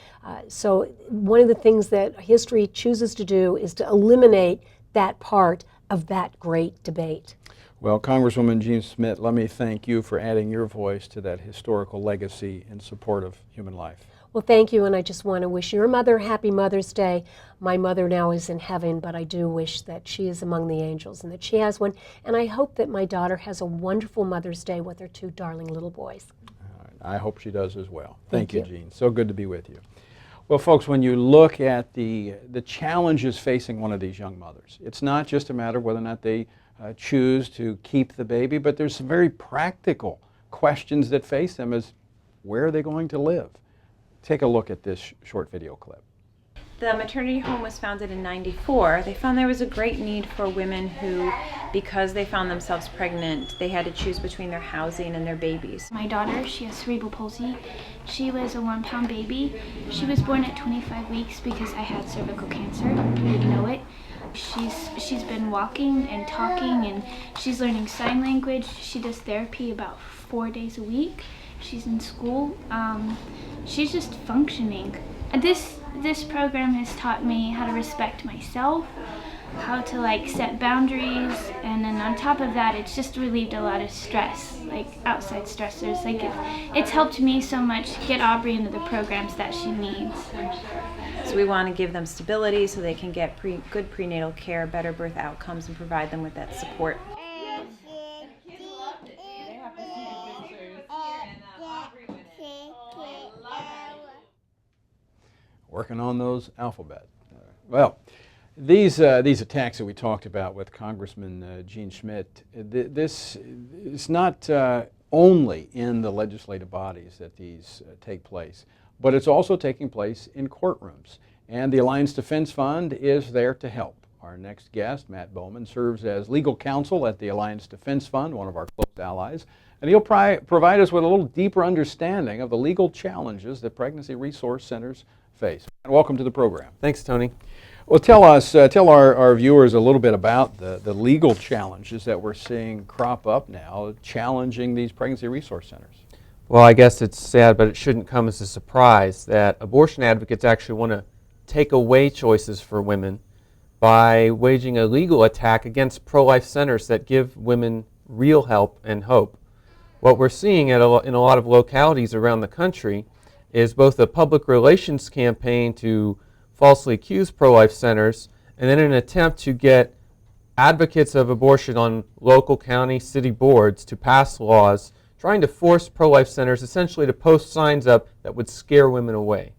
So one of the things that history chooses to do is to eliminate that part of that great debate. Well, Congresswoman Jeanne Schmidt, let me thank you for adding your voice to that historical legacy in support of human life. Well, thank you, and I just want to wish your mother happy Mother's Day. My mother now is in heaven, but I do wish that she is among the angels and that she has one, and I hope that my daughter has a wonderful Mother's Day with her two darling little boys. I hope she does as well. Thank you, Jeanne. So good to be with you. Well, folks, when you look at the challenges facing one of these young mothers, it's not just a matter of whether or not they choose to keep the baby, but there's some very practical questions that face them as where are they going to live? Take a look at this short video clip. The maternity home was founded in '94. They found there was a great need for women who, because they found themselves pregnant, they had to choose between their housing and their babies. My daughter, she has cerebral palsy. She was a 1-pound baby. She was born at 25 weeks because I had cervical cancer. We didn't know it. She's been walking and talking, and she's learning sign language. She does therapy about 4 days a week. She's in school. She's just functioning. And this program has taught me how to respect myself, how to like set boundaries, and then on top of that, it's just relieved a lot of stress, like outside stressors. Like it's helped me so much get Aubrey into the programs that she needs. So we want to give them stability so they can get good prenatal care, better birth outcomes, and provide them with that support. Working on those alphabet. Well, these attacks that we talked about with Congressman Jeanne Schmidt, this is not only in the legislative bodies that these take place, but it's also taking place in courtrooms. And the Alliance Defense Fund is there to help. Our next guest, Matt Bowman, serves as legal counsel at the Alliance Defense Fund, one of our close allies, and he'll provide us with a little deeper understanding of the legal challenges that pregnancy resource centers face. And welcome to the program. Thanks, Tony. Well, tell our viewers a little bit about the legal challenges that we're seeing crop up now, challenging these pregnancy resource centers. Well, I guess it's sad, but it shouldn't come as a surprise that abortion advocates actually want to take away choices for women by waging a legal attack against pro-life centers that give women real help and hope. What we're seeing in a lot of localities around the country is both a public relations campaign to falsely accuse pro-life centers and then an attempt to get advocates of abortion on local, county, city boards to pass laws trying to force pro-life centers essentially to post signs up that would scare women away.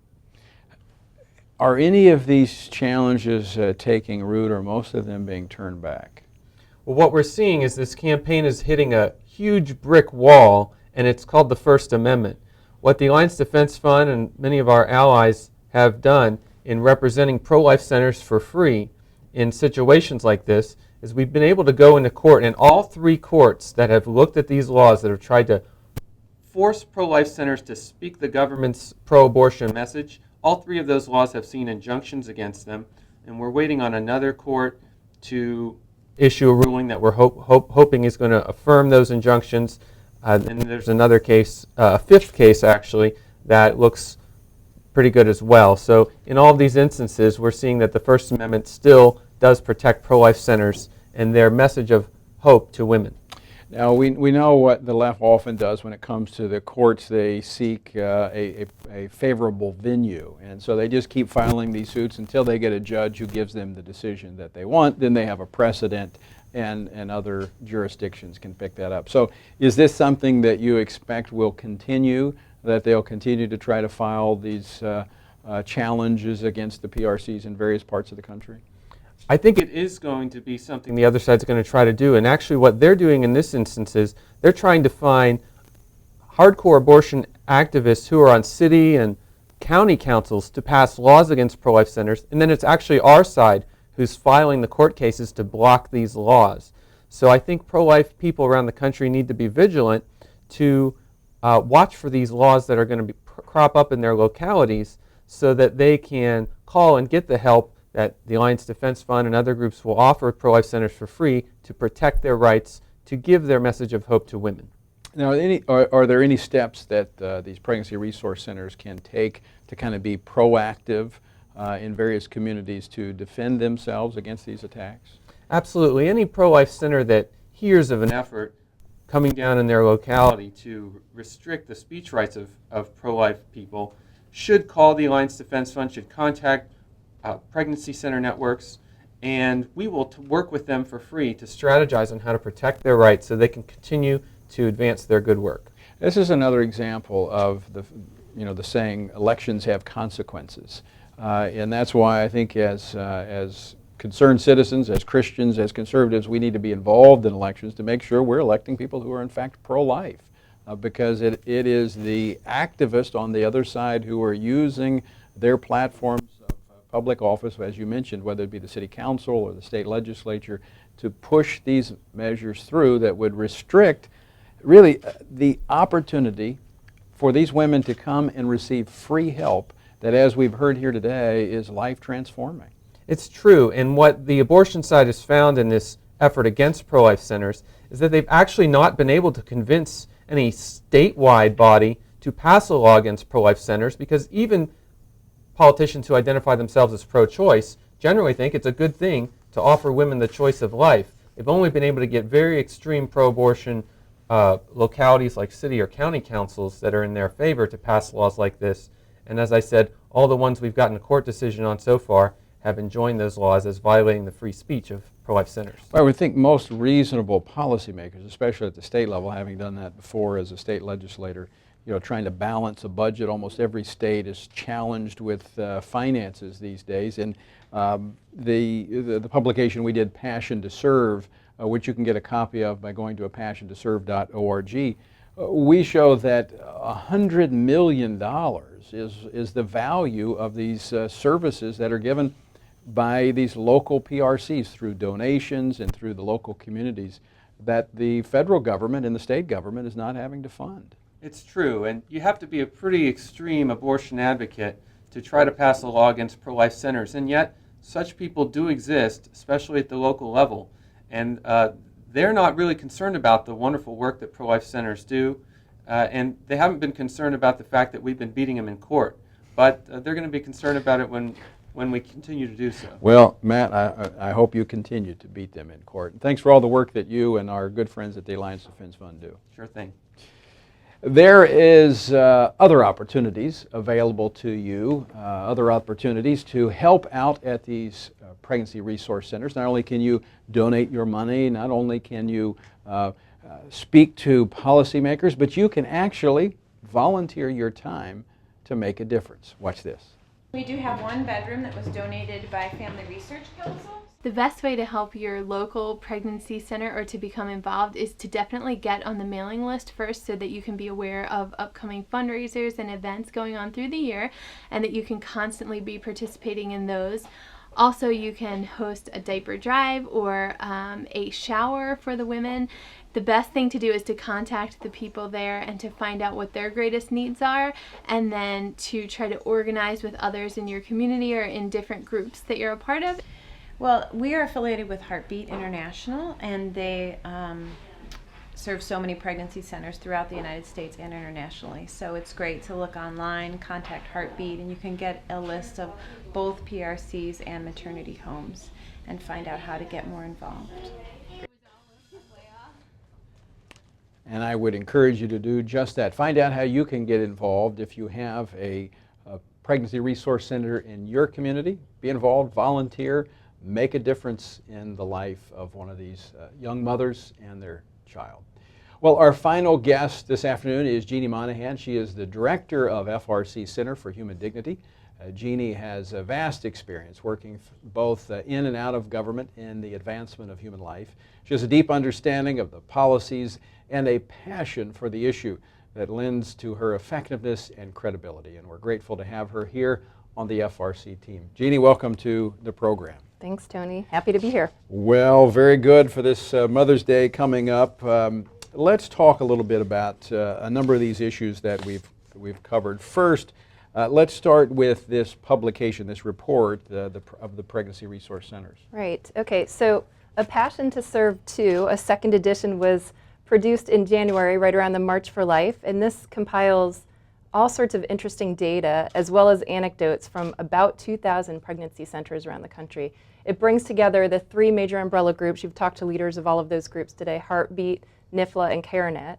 Are any of these challenges taking root, or most of them being turned back? Well, what we're seeing is this campaign is hitting a huge brick wall, and it's called the First Amendment. What the Alliance Defense Fund and many of our allies have done in representing pro-life centers for free in situations like this is we've been able to go into court, and all three courts that have looked at these laws that have tried to force pro-life centers to speak the government's pro-abortion message, all three of those laws have seen injunctions against them, and we're waiting on another court to issue a ruling that we're hoping is going to affirm those injunctions. And there's another case, a fifth case actually, that looks pretty good as well. So in all of these instances, we're seeing that the First Amendment still does protect pro-life centers and their message of hope to women. Now, we know what the left often does when it comes to the courts. They seek a favorable venue, and so they just keep filing these suits until they get a judge who gives them the decision that they want. Then they have a precedent, and other jurisdictions can pick that up. So is this something that you expect will continue, that they'll continue to try to file these challenges against the PRCs in various parts of the country? I think it is going to be something the other side's going to try to do. And actually what they're doing in this instance is they're trying to find hardcore abortion activists who are on city and county councils to pass laws against pro-life centers. And then it's actually our side who's filing the court cases to block these laws. So I think pro-life people around the country need to be vigilant to watch for these laws that are going to crop up in their localities so that they can call and get the help that the Alliance Defense Fund and other groups will offer pro-life centers for free to protect their rights, to give their message of hope to women. Now, are there any steps that these pregnancy resource centers can take to kind of be proactive in various communities to defend themselves against these attacks? Absolutely. Any pro-life center that hears of an effort coming down in their locality to restrict the speech rights of pro-life people should call the Alliance Defense Fund, should contact pregnancy center networks, and we will work with them for free to strategize on how to protect their rights so they can continue to advance their good work. This is another example of the saying, elections have consequences. And that's why I think as concerned citizens, as Christians, as conservatives, we need to be involved in elections to make sure we're electing people who are in fact pro-life. Because it is the activists on the other side who are using their platforms of public office, as you mentioned, whether it be the city council or the state legislature, to push these measures through that would restrict really the opportunity for these women to come and receive free help that, as we've heard here today, is life transforming. It's true, and what the abortion side has found in this effort against pro-life centers is that they've actually not been able to convince any statewide body to pass a law against pro-life centers, because even politicians who identify themselves as pro-choice generally think it's a good thing to offer women the choice of life. They've only been able to get very extreme pro-abortion localities like city or county councils that are in their favor to pass laws like this. And as I said, all the ones we've gotten a court decision on so far have enjoined those laws as violating the free speech of pro-life centers. Well, I would think most reasonable policymakers, especially at the state level, having done that before as a state legislator, trying to balance a budget. Almost every state is challenged with finances these days. And the publication we did, Passion to Serve, which you can get a copy of by going to passiontoserve.org, we show that $100 million is the value of these services that are given by these local PRCs through donations and through the local communities that the federal government and the state government is not having to fund. It's true, and you have to be a pretty extreme abortion advocate to try to pass a law against pro-life centers, and yet such people do exist, especially at the local level, and they're not really concerned about the wonderful work that pro-life centers do, and they haven't been concerned about the fact that we've been beating them in court, but they're going to be concerned about it when we continue to do so. Well, Matt, I hope you continue to beat them in court. And thanks for all the work that you and our good friends at the Alliance Defense Fund do. Sure thing. There is other opportunities available to you, other opportunities to help out at these pregnancy resource centers. Not only can you donate your money, not only can you speak to policymakers, but you can actually volunteer your time to make a difference. Watch this. We do have one bedroom that was donated by Family Research Council. The best way to help your local pregnancy center or to become involved is to definitely get on the mailing list first so that you can be aware of upcoming fundraisers and events going on through the year and that you can constantly be participating in those. Also, you can host a diaper drive or a shower for the women. The best thing to do is to contact the people there and to find out what their greatest needs are, and then to try to organize with others in your community or in different groups that you're a part of. Well, we are affiliated with Heartbeat International, and they serve so many pregnancy centers throughout the United States and internationally. So it's great to look online, contact Heartbeat, and you can get a list of both PRCs and maternity homes and find out how to get more involved. And I would encourage you to do just that. Find out how you can get involved if you have a pregnancy resource center in your community. Be involved, volunteer, make a difference in the life of one of these young mothers and their child. Well, our final guest this afternoon is Jeanne Monahan. She is the director of FRC Center for Human Dignity. Jeanne has a vast experience working both in and out of government in the advancement of human life. She has a deep understanding of the policies and a passion for the issue that lends to her effectiveness and credibility. And we're grateful to have her here on the FRC team. Jeanne, welcome to the program. Thanks, Tony. Happy to be here. Well, very good for this Mother's Day coming up. Let's talk a little bit about a number of these issues that we've covered. First, let's start with this publication, this report of the Pregnancy Resource Centers. Right. Okay. So, A Passion to Serve 2, a second edition, was produced in January, right around the March for Life, and this compiles all sorts of interesting data as well as anecdotes from about 2,000 pregnancy centers around the country. It brings together the three major umbrella groups. You've talked to leaders of all of those groups today: Heartbeat, NIFLA, and CareNet.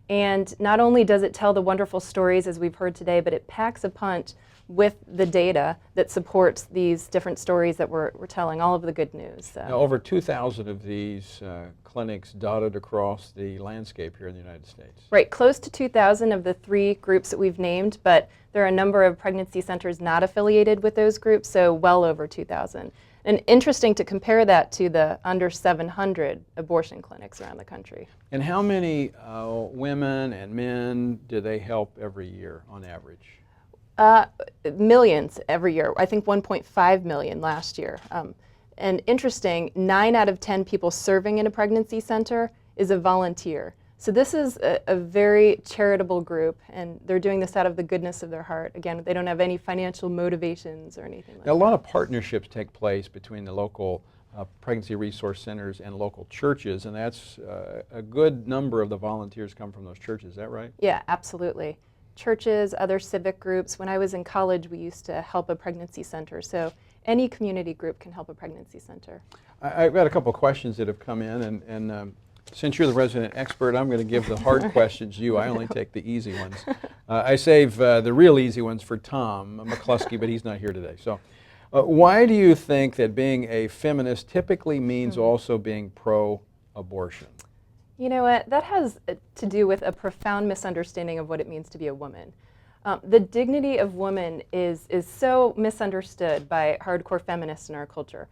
And not only does it tell the wonderful stories as we've heard today, but it packs a punch with the data that supports these different stories that we're telling, all of the good news. Now, over 2,000 of these clinics dotted across the landscape here in the United States. Right, close to 2,000 of the three groups that we've named, but there are a number of pregnancy centers not affiliated with those groups, so well over 2,000. And interesting to compare that to the under 700 abortion clinics around the country. And how many women and men do they help every year on average? Millions every year. I think 1.5 million last year. And interesting, 9 out of 10 people serving in a pregnancy center is a volunteer. So this is a very charitable group, and they're doing this out of the goodness of their heart. Again, they don't have any financial motivations or anything like that. Now, a lot of partnerships take place between the local pregnancy resource centers and local churches, and that's a good number of the volunteers come from those churches. Is that right? Yeah, absolutely. Churches, other civic groups. When I was in college, we used to help a pregnancy center. So any community group can help a pregnancy center. I've got a couple of questions that have come in, and since you're the resident expert, I'm going to give the hard questions to you. I only take the easy ones. I save the real easy ones for Tom McCluskey, but he's not here today. So why do you think that being a feminist typically means also being pro-abortion? You know what? That has to do with a profound misunderstanding of what it means to be a woman. The dignity of woman is so misunderstood by hardcore feminists in our culture.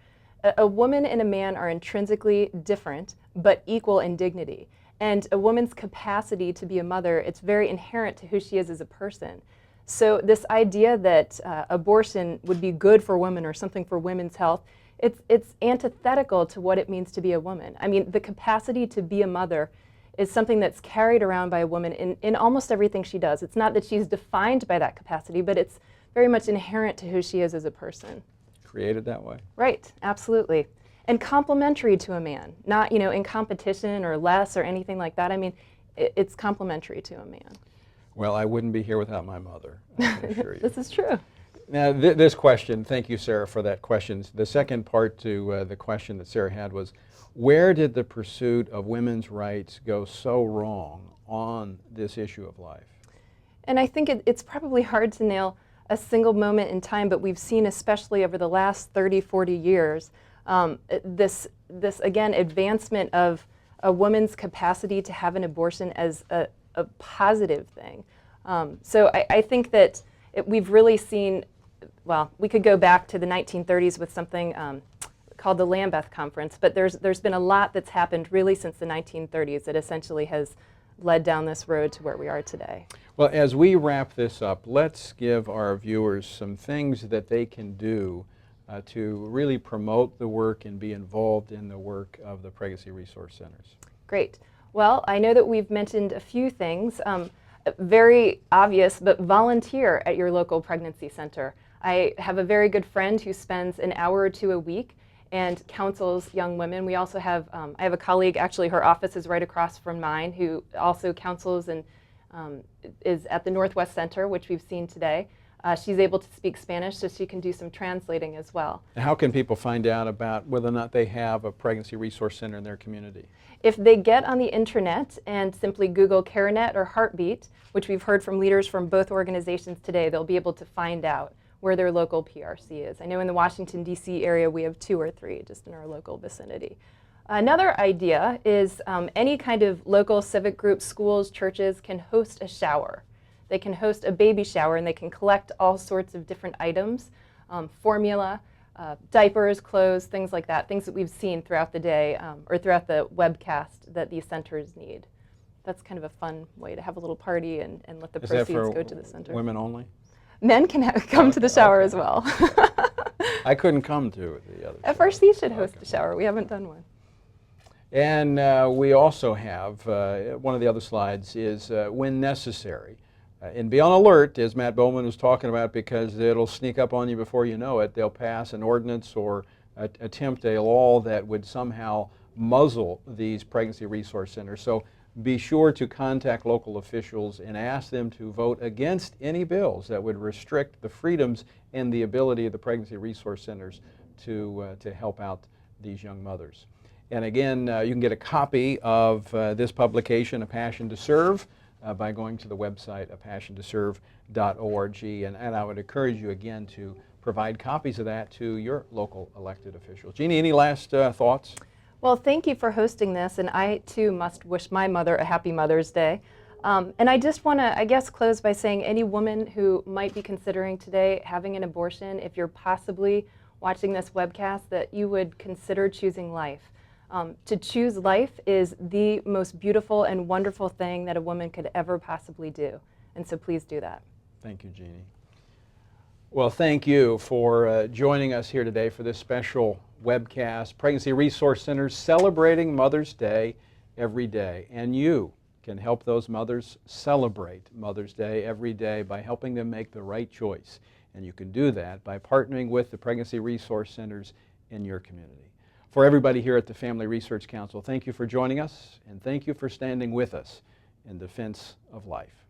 A woman and a man are intrinsically different, but equal in dignity. And a woman's capacity to be a mother, it's very inherent to who she is as a person. So this idea that abortion would be good for women or something for women's health, it's antithetical to what it means to be a woman. I mean, the capacity to be a mother is something that's carried around by a woman in almost everything she does. It's not that she's defined by that capacity, but it's very much inherent to who she is as a person. Created that way. Right, absolutely. And complementary to a man, not, you know, in competition or less or anything like that. I mean, it's complementary to a man. Well, I wouldn't be here without my mother, I can assure you. This is true. Now, this question, thank you, Sarah, for that question. The second part to the question that Sarah had was, where did the pursuit of women's rights go so wrong on this issue of life? And I think it's probably hard to nail a single moment in time, but we've seen, especially over the last 30, 40 years, this again, advancement of a woman's capacity to have an abortion as a positive thing. So I think that we've really seen, well, we could go back to the 1930s with something called the Lambeth Conference, but there's been a lot that's happened really since the 1930s that essentially has led down this road to where we are today. Well, as we wrap this up, let's give our viewers some things that they can do to really promote the work and be involved in the work of the Pregnancy Resource Centers. Great. Well, I know that we've mentioned a few things. Very obvious, but volunteer at your local pregnancy center. I have a very good friend who spends an hour or two a week and counsels young women. We also have, I have a colleague, actually her office is right across from mine, who also counsels and is at the Northwest Center, which we've seen today. She's able to speak Spanish, so she can do some translating as well. How can people find out about whether or not they have a pregnancy resource center in their community? If they get on the internet and simply Google CareNet or Heartbeat, which we've heard from leaders from both organizations today, they'll be able to find out where their local PRC is. I know in the Washington, D.C. area we have 2 or 3 just in our local vicinity. Another idea is any kind of local civic groups, schools, churches can host a shower. They can host a baby shower and they can collect all sorts of different items, formula, diapers, clothes, things like that, things that we've seen throughout the day or throughout the webcast that these centers need. That's kind of a fun way to have a little party and let the proceeds go to the center. Women only? Men can come to the shower as well. I couldn't come to the other. FRC should host a shower. We haven't done one. And we also have, one of the other slides is when necessary. And be on alert, as Matt Bowman was talking about, because it'll sneak up on you before you know it. They'll pass an ordinance or attempt a law that would somehow muzzle these pregnancy resource centers. So be sure to contact local officials and ask them to vote against any bills that would restrict the freedoms and the ability of the pregnancy resource centers to help out these young mothers. And again, you can get a copy of this publication, A Passion to Serve, by going to the website, apassiontoserve.org. And I would encourage you again to provide copies of that to your local elected officials. Jeanne, any last thoughts? Well, thank you for hosting this, and I too must wish my mother a happy Mother's Day. And I just want to, I guess, close by saying any woman who might be considering today having an abortion, if you're possibly watching this webcast, that you would consider choosing life. To choose life is the most beautiful and wonderful thing that a woman could ever possibly do. And so please do that. Thank you, Jeanne. Well, thank you for joining us here today for this special webcast. Pregnancy Resource Centers celebrating Mother's Day every day. And you can help those mothers celebrate Mother's Day every day by helping them make the right choice. And you can do that by partnering with the Pregnancy Resource Centers in your community. For everybody here at the Family Research Council, thank you for joining us, and thank you for standing with us in defense of life.